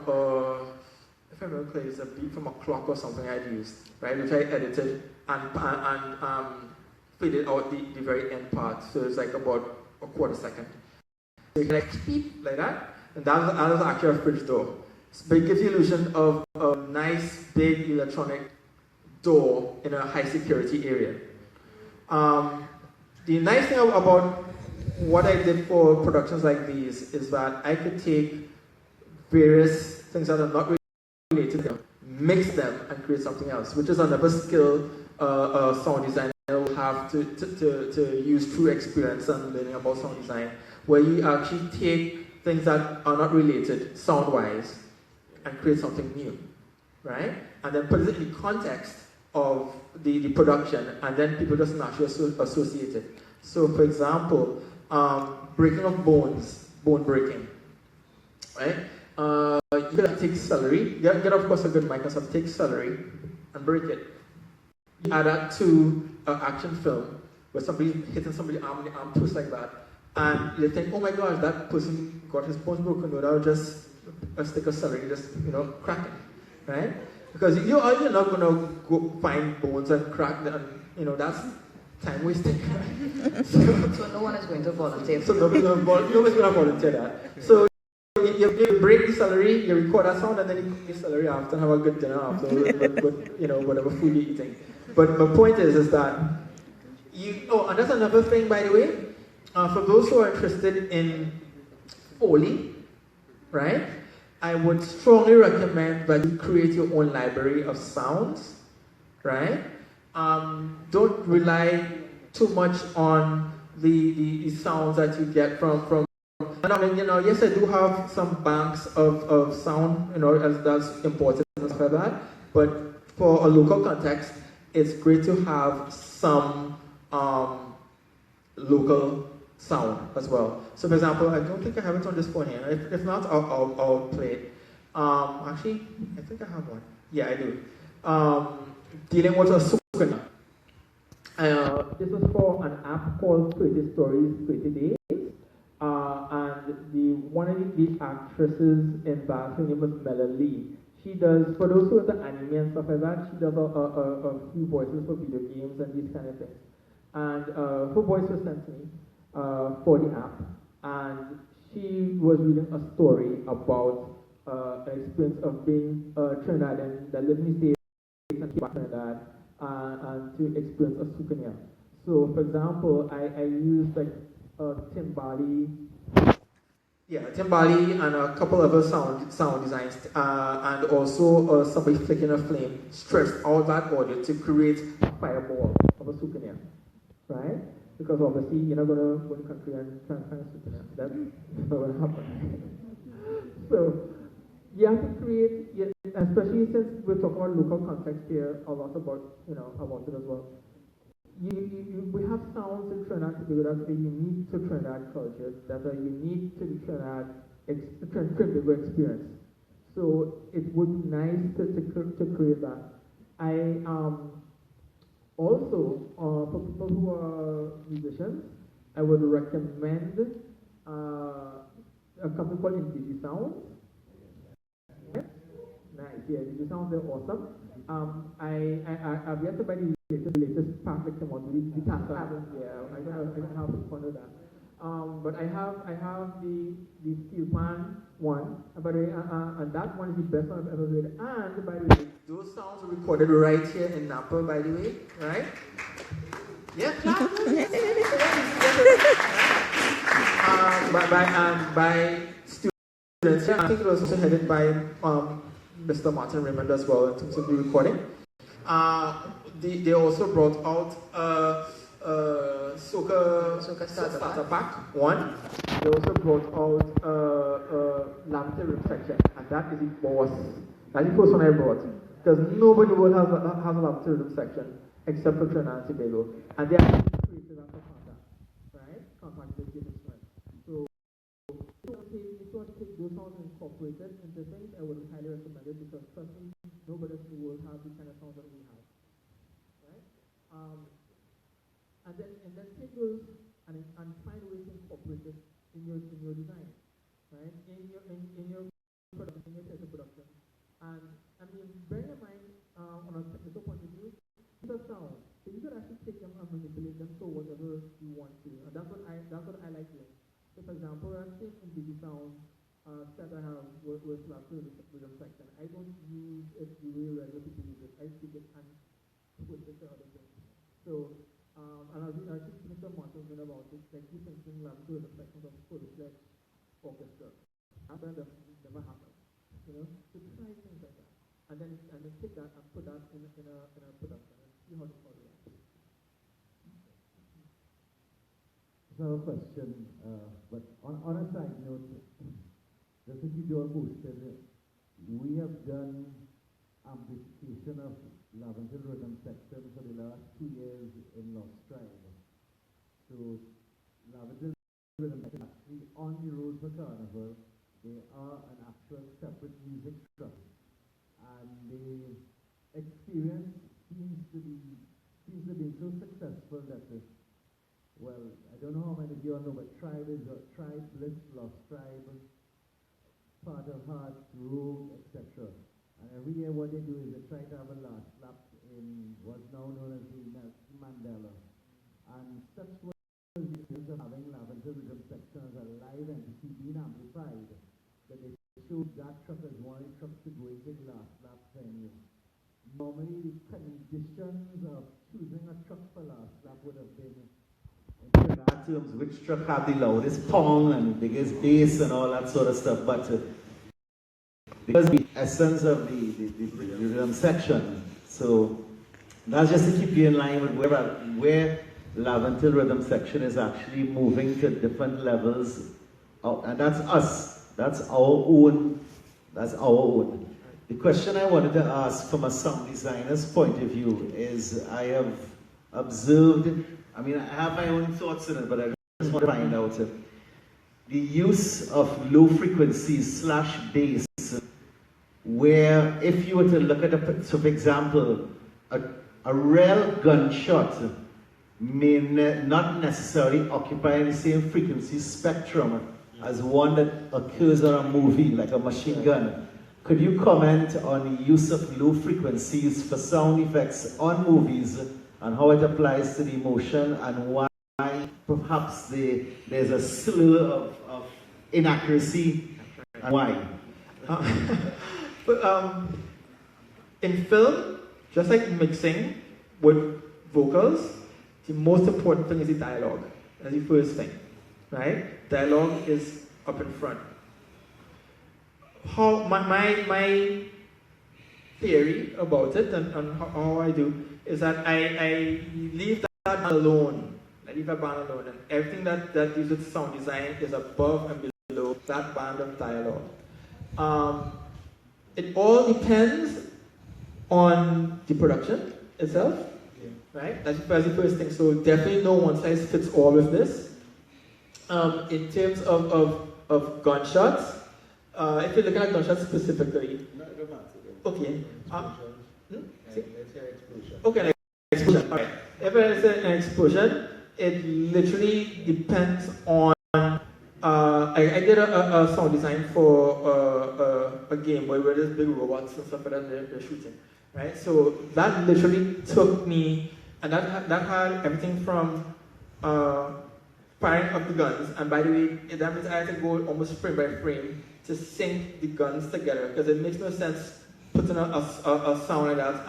if I remember clearly, it's a beat from a clock or something I'd used, right, which I edited and faded out the very end part, so it's like about a quarter second. So you can like beep like that, and that was actually a fridge door. But it gives the illusion of a nice big electronic door in a high security area. The nice thing about what I did for productions like these is that I could take various things that are not related to them, mix them, and create something else, which is another skill a sound designer will have to use through experience and learning about sound design, where you actually take things that are not related sound-wise and create something new, right? And then put it in the context of the production, and then people just naturally associate it. So, for example, breaking of bones, bone breaking, right? You gotta take celery. Get of course a good Microsoft. Take celery and break it. You add that to an action film where somebody's hitting somebody's arm and the arm twists like that, and you think, oh my gosh, that person got his bones broken. No, that was just a stick of celery, just cracking, right? Because you're not gonna go find bones and crack them, and that's time wasting. So no one is going to volunteer. So nobody's gonna volunteer that. So you break the celery, you record that sound, and then you cook the celery after and have a good dinner after with whatever food you're eating. But my point is that and that's another thing, by the way, for those who are interested in Foley, right? I would strongly recommend that you create your own library of sounds, right? Don't rely too much on the sounds that you get from. And I mean, yes, I do have some banks of sound, as that's important and stuff like that. But for a local context, it's great to have some local sound as well. So, for example, I don't think I have it on this phone here. If not, I'll play it. Actually, I think I have one. Yeah, I do. Dealing with a sukuna. This is for an app called 20 Stories, 20 Days. And one of the actresses in that, her name is Melanie. She does, for those who are the anime and stuff like that, she does a few voices for video games and these kind of things. And her voice was sent to me for the app, and she was reading a story about an experience of being Trinidadian that lived in the States and came back to Trinidad and to experience a souvenir. So, for example, I used like timbali, and a couple other sound designs, and also somebody flicking a flame, stretched out that audio to create a fireball of a souvenir, right? Because obviously you're not gonna go in the country and try and find a souvenir. That's not gonna happen. So you have to create, especially since we're talking about local context here, a lot about about it as well. We have sounds in Trinidad that are unique to Trinidad culture, that are unique to the Trinidad experience. So it would be nice to create that. I also, for people who are musicians, I would recommend a company called Indie Sounds. Nice, yeah, Indie Sounds, they're awesome. I've yet to buy the latest pack that came out with the task. I don't have fun with that. But I have the steel pan one, and that one is the best one I've ever made. And by the way, those sounds are recorded right here in Napa, by the way, right? Yeah, clap. By students. I think it was also headed by Mr. Martin Raymond as well in terms of the recording. They also brought out Soca Starter Pack 1. They also brought out Lavatory Room section, and that is the boss. That's the first one I brought. Because nobody will have a lavatory room section except for Trinidad and Tobago. And they actually created that for contact, right? Contact with the instrument. So if you want to take those sounds and incorporate it into things, I would highly recommend it, because trust me, nobody else in the world has the kind of sounds that we have. Right? And then take those and find ways to incorporate it in your design, right? In your production, in your theater production, And I mean, bearing in mind, on a technical point of view, these are sounds. So you could actually take them and manipulate them for whatever you want to. And that's what I like doing. So for example, I'm saying in Digi Sound set I have with last rhythm section. I don't use it the way regular people use it. I take it and twist it to other things. So and I was speaking to Martin about it, like you thinking last rhythm sections of full-fledged orchestra. That never happened. You know? So try things like that. And then take that and put that in a production and see how it works. So a question, but on a side note, just to keep you all posted, we have done amplification of Lavender Rhythm section for the last 2 years in Lost Tribe. So Lavender Rhythm section actually on the road for Carnival, they are an actual separate music truck. And the experience seems to be so successful that well, I don't know how many of you all know, but Tribe is Tribe, Bliss, Lost Tribe, Part of Heart, Rogue, etc. And every year what they do is they try to have a last lap in what's now known as the Nelson Mandela. And such was the experience of having Lavender Rhythm section as a live entity being amplified, that they showed that truck as one of the trucks to go into the last lap venue. Normally the conditions of choosing a truck for last lap would have been In that terms, which truck have the loudest pong and biggest bass and all that sort of stuff, but because the essence of the rhythm section, so that's just to keep you in line with where Lavender Rhythm section is actually moving to different levels, and that's us, that's our own. The question I wanted to ask from a sound designer's point of view is, I have observed, I mean, I have my own thoughts in it, but I just want to find out the use of low frequencies / bass, where if you were to look at so for example, a real gunshot may not necessarily occupy the same frequency spectrum as one that occurs on a movie, like a machine gun. Could you comment on the use of low frequencies for sound effects on movies and how it applies to the emotion, and why perhaps there's a slur of inaccuracy, and why? In film, just like mixing with vocals, the most important thing is the dialogue. That's the first thing, right? Dialogue is up in front. How my theory about it and how I do is that I leave that band alone. I leave that band alone, and everything that deals with sound design is above and below that band of dialogue. It all depends on the production itself, right? That's the first thing. So definitely no one size fits all with this. In terms of gunshots, if you're looking at gunshots specifically, okay. Let's hear explosion. Okay, an explosion. All right. If it's an explosion, it literally depends on. I did a sound design for a game where there's big robots and stuff like that they're shooting, right? So that literally took me, and that had everything from firing up the guns, and by the way, that means I had to go almost frame by frame to sync the guns together, because it makes no sense putting a sound like that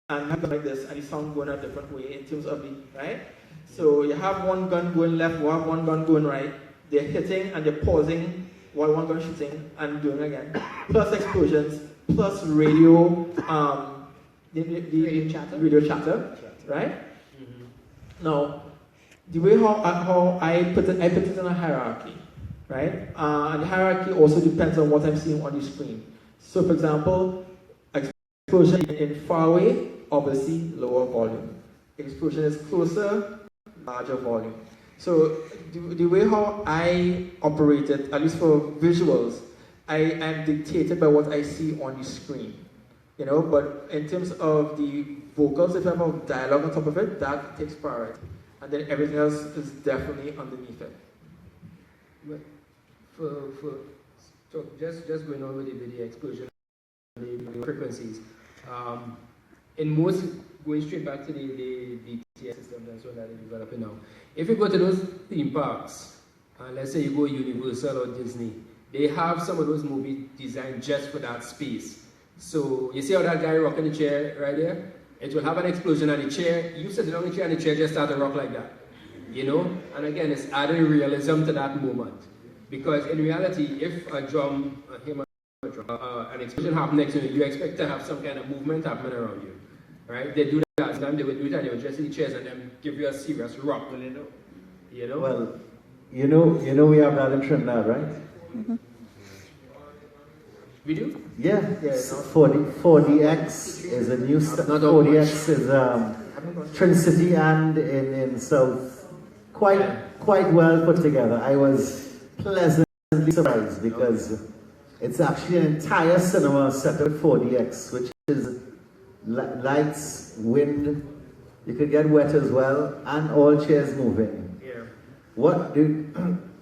and have like this and the sound going a different way in terms of the, right? So you have one gun going left, you have one gun going right, they're hitting and they're pausing while one gun is shooting and doing again. Plus explosions, plus radio, radio chatter, right? Mm-hmm. Now, the way how I put it in a hierarchy, right? And the hierarchy also depends on what I'm seeing on the screen. So for example, explosion in far away, obviously lower volume. Explosion is closer, larger volume. So the way how I operate it, at least for visuals, I am dictated by what I see on the screen. You know, but in terms of the vocals, if I have dialogue on top of it, that takes priority. And then everything else is definitely underneath it. But so just going on with the explosion, frequencies. In most, going straight back to the DTS system, that's what that is developing now. If you go to those theme parks, let's say you go Universal or Disney, they have some of those movies designed just for that space. So you see how that guy rocking the chair right there? It will have an explosion on the chair. You sit down on the chair and the chair just start to rock like that. You know? And again, it's adding realism to that moment. Because in reality, if a drum, an explosion happens next to you, you expect to have some kind of movement happening around you. Right? They do that. Sometimes they would do it and they would just see the chairs and then give you a serious rock. You know? Well, you know we have that in Trinidad, right? Mm-hmm. We do? Yeah. 4DX is a new stuff. 4DX is Trin City and in South. Quite well put together. I was pleasantly surprised because it's actually an entire cinema set with 4DX, which is lights, wind, you could get wet as well, and all chairs moving. Yeah.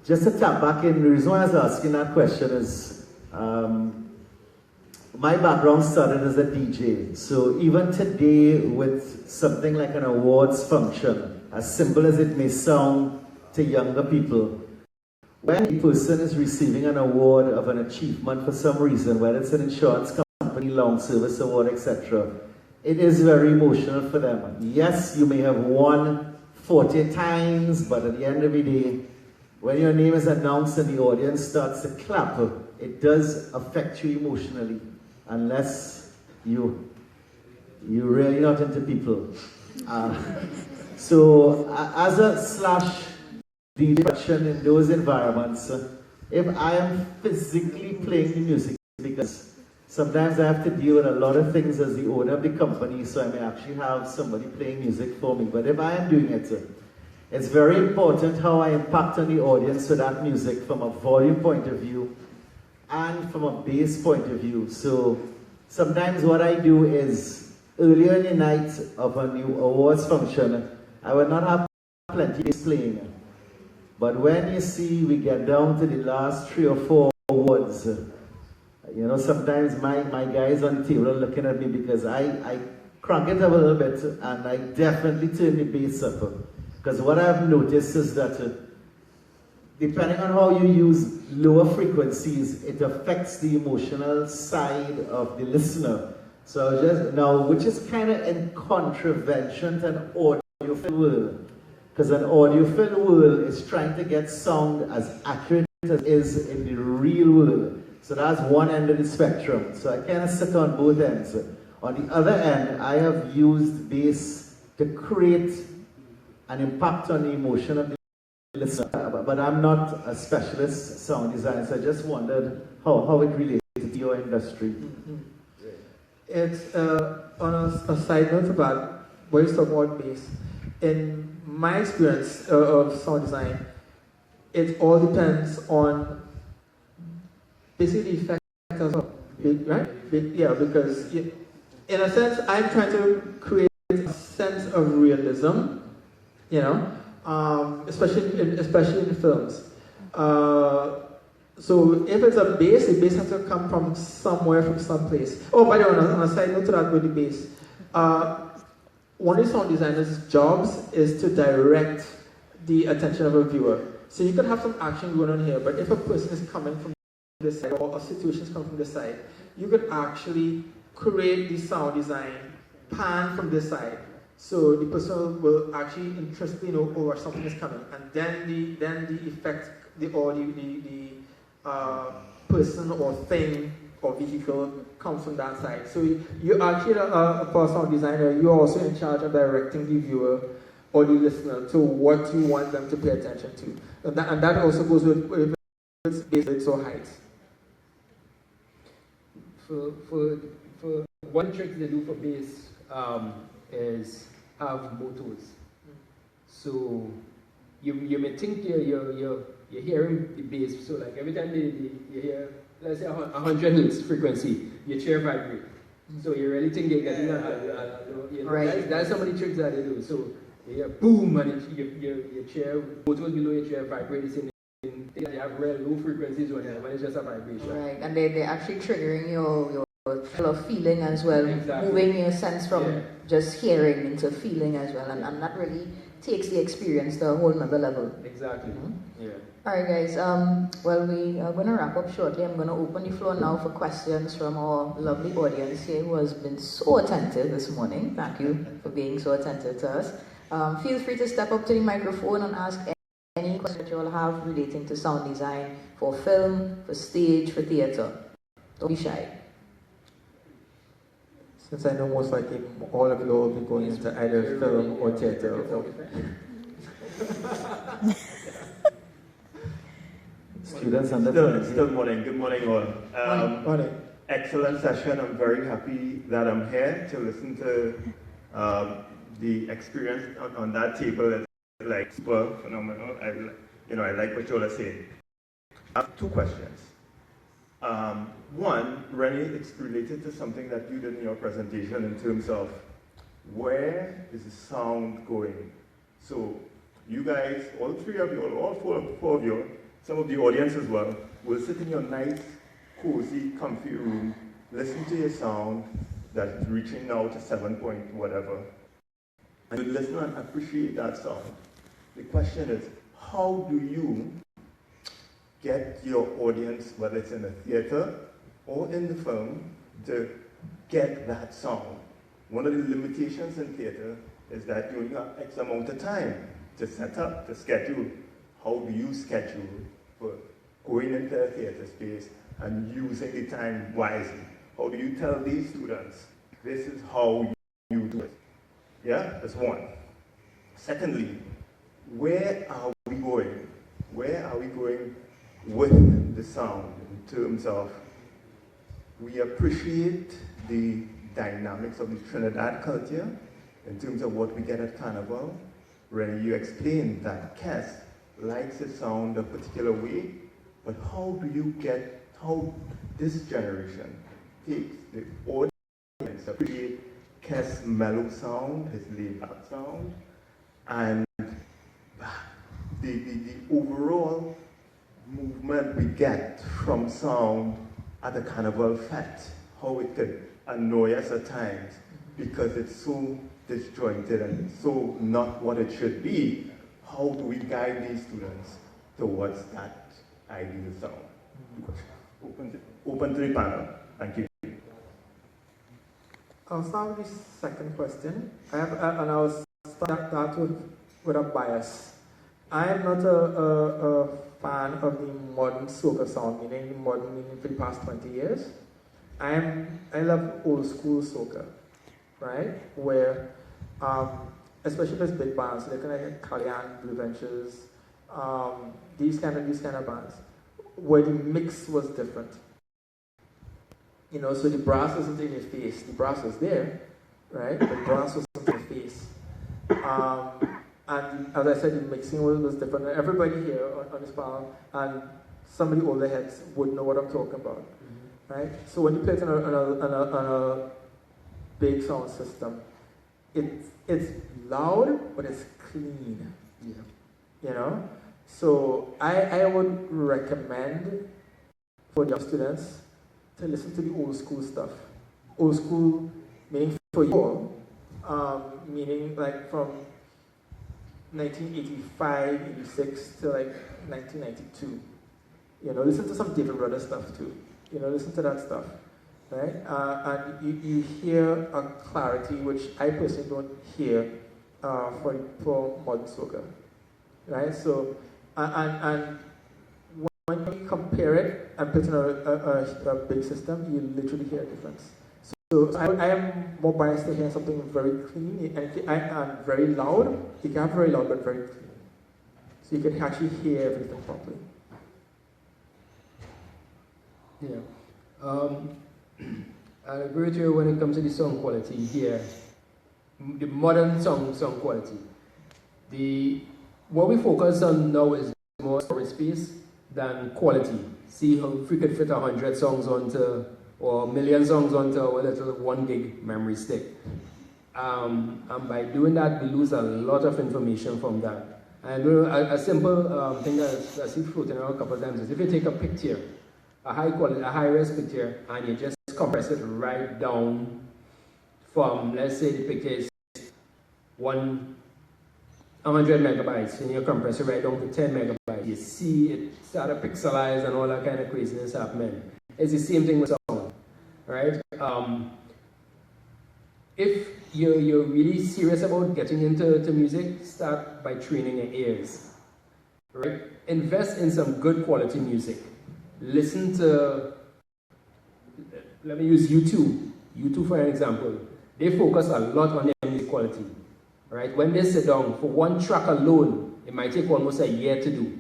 Just to tap back in, the reason why I was asking that question is my background started as a DJ. So even today with something like an awards function, as simple as it may sound to younger people, when a person is receiving an award of an achievement for some reason, whether it's an insurance company, long service award, etc., it is very emotional for them. Yes, you may have won 40 times, but at the end of the day, when your name is announced and the audience starts to clap, it does affect you emotionally, unless you're really not into people. So as a /DJ production in those environments, if I am physically playing the music, because sometimes I have to deal with a lot of things as the owner of the company, so I may actually have somebody playing music for me. But if I am doing it, it's very important how I impact on the audience with that music from a volume point of view and from a bass point of view. So sometimes what I do is, earlier in the night of a new awards function, I will not have plenty bass playing. But when you see we get down to the last 3 or 4 awards, you know, sometimes my guys on the table are looking at me because I crank it up a little bit and I definitely turn the bass up. Because what I've noticed is that depending on how you use lower frequencies, it affects the emotional side of the listener. So just now, which is kind of in contravention to an audiophile world. Because an audiophile world is trying to get sound as accurate as it is in the real world. So that's one end of the spectrum. So I kind of sit on both ends. On the other end, I have used bass to create an impact on the emotion of the listener. But I'm not a specialist sound designer, so I just wondered how it relates to your industry. Mm-hmm. It's on a side note about what you talk about bass. In my experience of sound design, it all depends on basically the effect as well, right? Yeah, because in a sense, I'm trying to create a sense of realism, you know, especially in films. So if it's a bass, the bass has to come from somewhere, from someplace. Oh, by the way, on a side note to that with the bass, one of the sound designer's jobs is to direct the attention of a viewer. So you could have some action going on here, but if a person is coming from this side or a situation is coming from this side, you could actually create the sound design pan from this side. So the person will actually interestingly know where something is coming, and then the effect, the person or thing or vehicle comes from that side. So you're actually a sound designer. You're also in charge of directing the viewer or the listener to what you want them to pay attention to, and that also goes with bass or height. For one trick they do for bass is have motors. So you may think you're hearing the bass. So like every time you hear, let's say 100 hertz frequency, your chair vibrate. So you really think you're getting right. That's some of the tricks that they do. So you hear boom, and your chair, motors below your chair vibrates they have real low frequencies when it's just a vibration. Right, and they're actually triggering your of feeling as well, Exactly. moving your sense from Yeah. just hearing into feeling as well, and that really takes the experience to a whole nother level. Exactly. Yeah. Alright guys, well we are going to wrap up shortly. I'm going to open the floor now for questions from our lovely audience here who has been so attentive this morning. Thank you for being so attentive to us. Feel free to step up to the microphone and ask any questions that you all have relating to sound design for film, for stage, for theatre. Don't be shy. Since I know most likely all of you will be going into either film or theatre. Students under Still morning. Good morning, all. Morning. Excellent session. I'm very happy that I'm here to listen to the experience on that table. It's like super phenomenal. I like what you all are saying. I have two questions. One, Rennie, it's related to something that you did in your presentation in terms of where is the sound going? So you guys, all three of you, all four of you, some of the audience as well, will sit in your nice, cozy, comfy room, listen to your sound that's reaching now to 7 point whatever, and you listen and appreciate that sound. The question is, how do you get your audience, whether it's in the theater or in the film, to get that sound? One of the limitations in theater is that you only have X amount of time to set up, to schedule. How do you schedule for going into a theater space and using the time wisely? How do you tell these students, this is how you do it? Yeah, that's one. Secondly, where are we going? Where are we going with the sound in terms of, we appreciate the dynamics of the Trinidad culture in terms of what we get at Carnival. Rennie, you explained that Kes likes the sound a particular way, but how do you get, how this generation takes the audience, appreciate Kes' mellow sound, his laid back sound, and the overall movement we get from sound at a Carnival fete, how it could annoy us at times because it's so disjointed and so not what it should be. How do we guide these students towards that ideal sound? Open to the panel. Thank you. I'll start with the second question. And I'll start that with a bias. I am not a fan of the modern soca sound, meaning modern meaning for the past 20 years. I love old school soca, right? Where, especially if it's big bands, like Kalyan, Blue Ventures, these kind of bands, where the mix was different. You know, so the brass wasn't in your face. The brass was there, right? But the brass wasn't in your face. And as I said, the mixing was different. And everybody here on this panel, and some of the older heads would know what I'm talking about, right? So when you play it on a big sound system, it's loud, but it's clean. Yeah. You know? So I would recommend for young students to listen to the old school stuff. Old school meaning for you all, meaning like from 1985, 86 to like 1992. You know, listen to some David Rudder stuff too. You know, listen to that stuff, right? And you hear a clarity which I personally don't hear for modern soca, right? So, and when you compare it and put in a big system, you literally hear a difference. So I am more biased to hear something very clean and very loud. You can have very loud but very clean. So you can actually hear everything properly. Yeah. I agree with you when it comes to the song quality here. The modern song quality. What we focus on now is more storage space than quality. See how if we could fit 100 songs onto, or a million songs onto our little 1 gig memory stick. And by doing that, we lose a lot of information from that. And a simple thing that I see floating around a couple of times is if you take a picture, a high quality, a high res picture, and you just compress it right down from, let's say the picture is 100 megabytes, and you compress it right down to 10 megabytes. You see it start to pixelize and all that kind of craziness happening. It's the same thing with sound, right? If you're really serious about getting into music, start by training your ears, right? Invest in some good quality music. Listen to, let me use YouTube. YouTube for an example. They focus a lot on their music quality, right? When they sit down, for one track alone, it might take almost a year to do.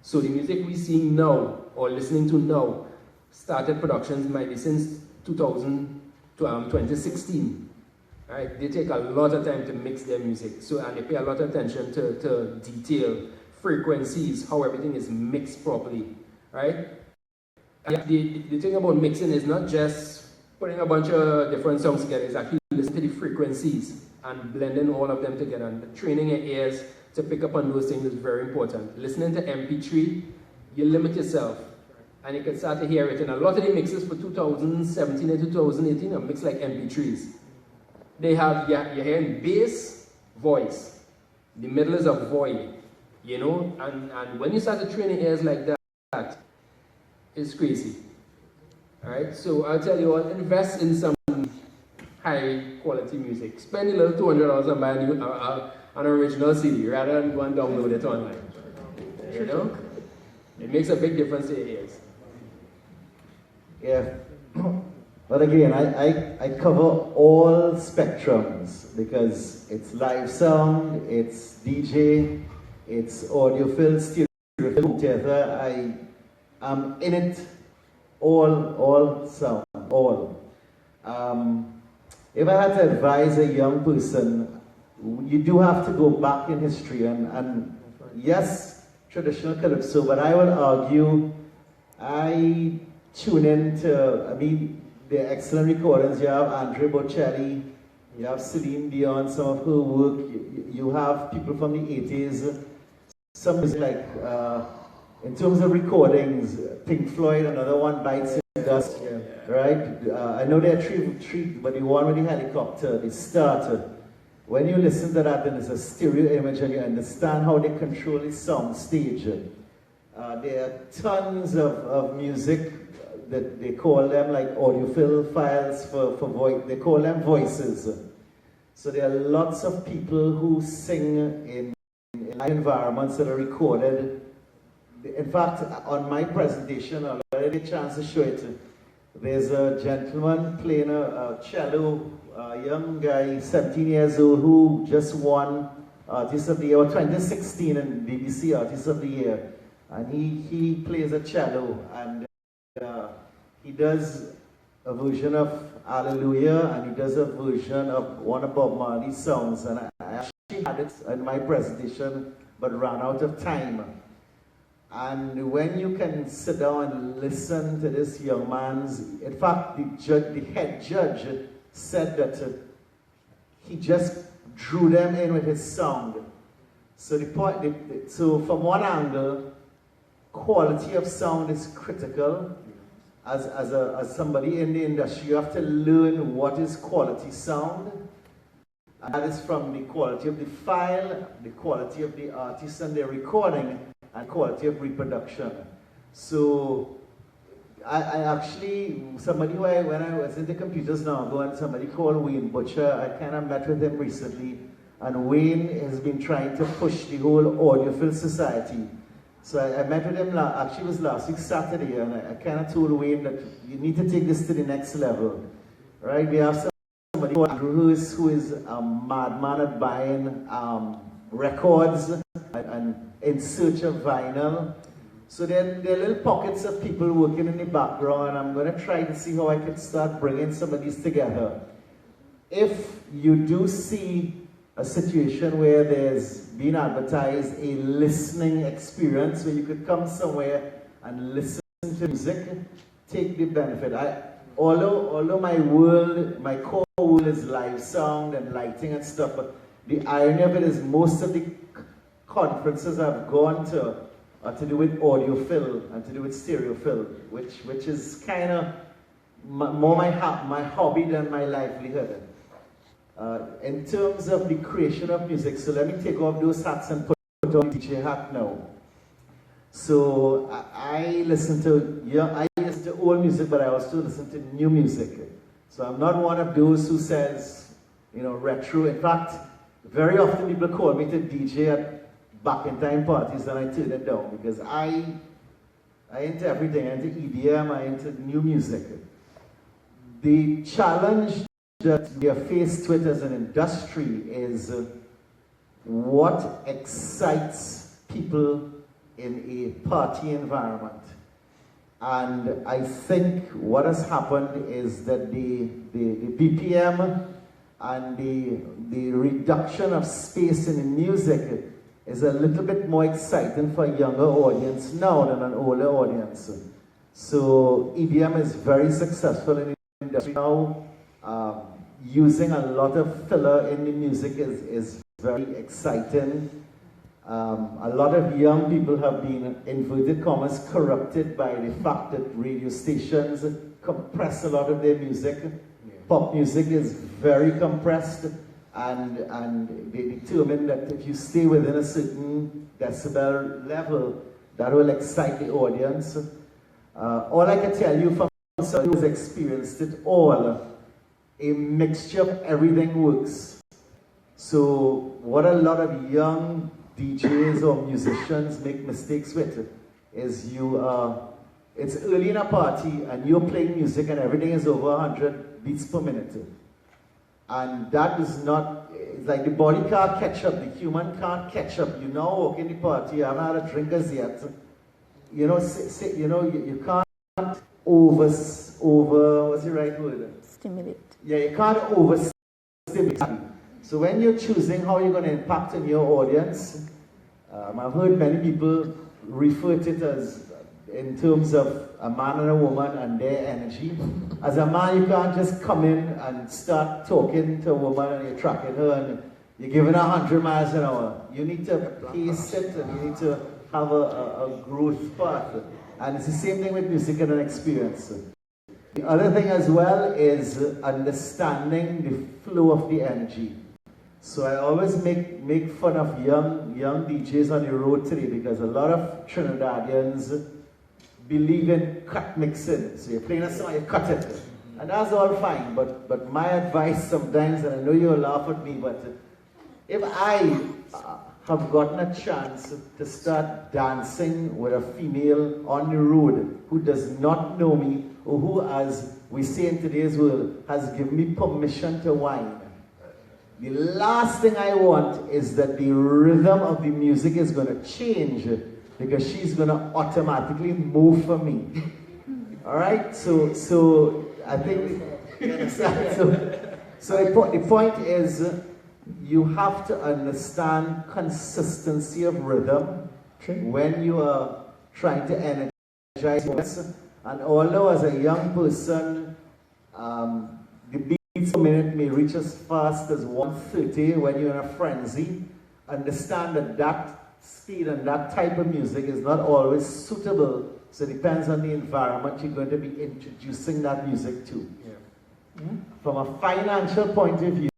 So the music we're seeing now, or listening to now, started productions might be since 2016. Right? They take a lot of time to mix their music, so and they pay a lot of attention to detail, frequencies, how everything is mixed properly, right? And the thing about mixing is not just putting a bunch of different songs together, it's actually listening to the frequencies and blending all of them together, and training your ears to pick up on those things is very important. Listening to MP3, you limit yourself, and you can start to hear it. And a lot of the mixes for 2017 and 2018 are mixed like MP3s. They have, you're hearing bass, voice. The middle is a void, you know? And when you start to train your ears like that, it's crazy. All right? So I'll tell you what, invest in some high quality music. Spend a little $200 and buy an original CD rather than go and download it online. You know? It makes a big difference to your ears. Yeah. But again, I cover all spectrums because it's live sound, it's DJ, it's audiophile, stereophile, theater. I am in it all sound, all. If I had to advise a young person, you do have to go back in history and yes, traditional calypso, but I will argue, I tune into, the excellent recordings. You have Andre Bocelli, you have Celine Dion, some of her work, you have people from the 80s, some music like, in terms of recordings, Pink Floyd, another one, Bites in Dust, right? I know there are three, but the one with the helicopter, the starter. When you listen to that, then it's a stereo image and you understand how they control the sound stage. There are tons of music that they call them like audiophile files for voice. They call them voices. So there are lots of people who sing in live environments that are recorded. In fact, on my presentation, I had a chance to show it. There's a gentleman playing a cello, a young guy, 17 years old, who just won Artist of the Year, 2016 in BBC Artist of the Year. And he plays a cello, and he does a version of Hallelujah, and he does a version of one of Bob Marley's songs. And I actually had it in my presentation, but ran out of time. And when you can sit down and listen to this young man's, in fact, the head judge said that he just drew them in with his sound. So so from one angle, quality of sound is critical. As somebody in the industry, you have to learn what is quality sound. And that is from the quality of the file, the quality of the artist and their recording, and quality of reproduction. So I actually, when I was in the computers now, and somebody called Wayne Butcher, I kind of met with him recently, and Wayne has been trying to push the whole audiophile society. So I met with him, actually it was last week Saturday, and I kind of told Wayne that you need to take this to the next level, right? We have somebody who is a madman at buying records and in search of vinyl. So there are little pockets of people working in the background, and I'm going to try to see how I can start bringing some of these together. If you do see a situation where there's been advertised a listening experience where you could come somewhere and listen to music, take the benefit. Although my core world is live sound and lighting and stuff, but the irony of it is most of the conferences I've gone to are to do with audiophile and to do with stereophile, which is kind of more my hobby than my livelihood. In terms of the creation of music, so let me take off those hats and put on the DJ hat now. So I listen to old music, but I also listen to new music. So I'm not one of those who says, you know, retro. In fact, very often people call me to DJ at back in time parties and I turn it down because I into everything. I into EDM, I into new music. The challenge that we are faced with as an industry is what excites people in a party environment. And I think what has happened is that the BPM and the reduction of space in the music is a little bit more exciting for a younger audience now than an older audience. So EDM is very successful in the industry now. Using a lot of filler in the music is very exciting. A lot of young people have been, inverted commas, corrupted by the fact that radio stations compress a lot of their music. Yeah. Pop music is very compressed, and they determine that if you stay within a certain decibel level, that will excite the audience. All I can tell you from someone who's experienced it all, a mixture of everything works. So what a lot of young DJs or musicians make mistakes with is it's early in a party and you're playing music and everything is over 100 beats per minute. And that is not, it's like the body can't catch up, the human can't catch up. You now walk in the party, you haven't had a drink as yet. You know, you can't what's the right word? Stimulate. Yeah, you can't overstimulate. So when you're choosing how you're going to impact on your audience, I've heard many people refer to it as in terms of a man and a woman and their energy. As a man, you can't just come in and start talking to a woman and you're tracking her and you're giving her 100 miles an hour. You need to pace it and you need to have a growth path. And it's the same thing with music and an experience. The other thing as well is understanding the flow of the energy. So I always make fun of young DJs on the road today because a lot of Trinidadians believe in cut mixing. So you're playing a song, you cut it. And that's all fine, but my advice sometimes, and I know you'll laugh at me, but if I have gotten a chance to start dancing with a female on the road who does not know me, or who, as we say in today's world, has given me permission to whine, the last thing I want is that the rhythm of the music is going to change because she's going to automatically move for me. All right? So I think, so the point is, you have to understand consistency of rhythm when you are trying to energize. And although as a young person, the beats per minute may reach as fast as 130 when you're in a frenzy, understand that that speed and that type of music is not always suitable. So it depends on the environment you're going to be introducing that music to. Yeah. From a financial point of view,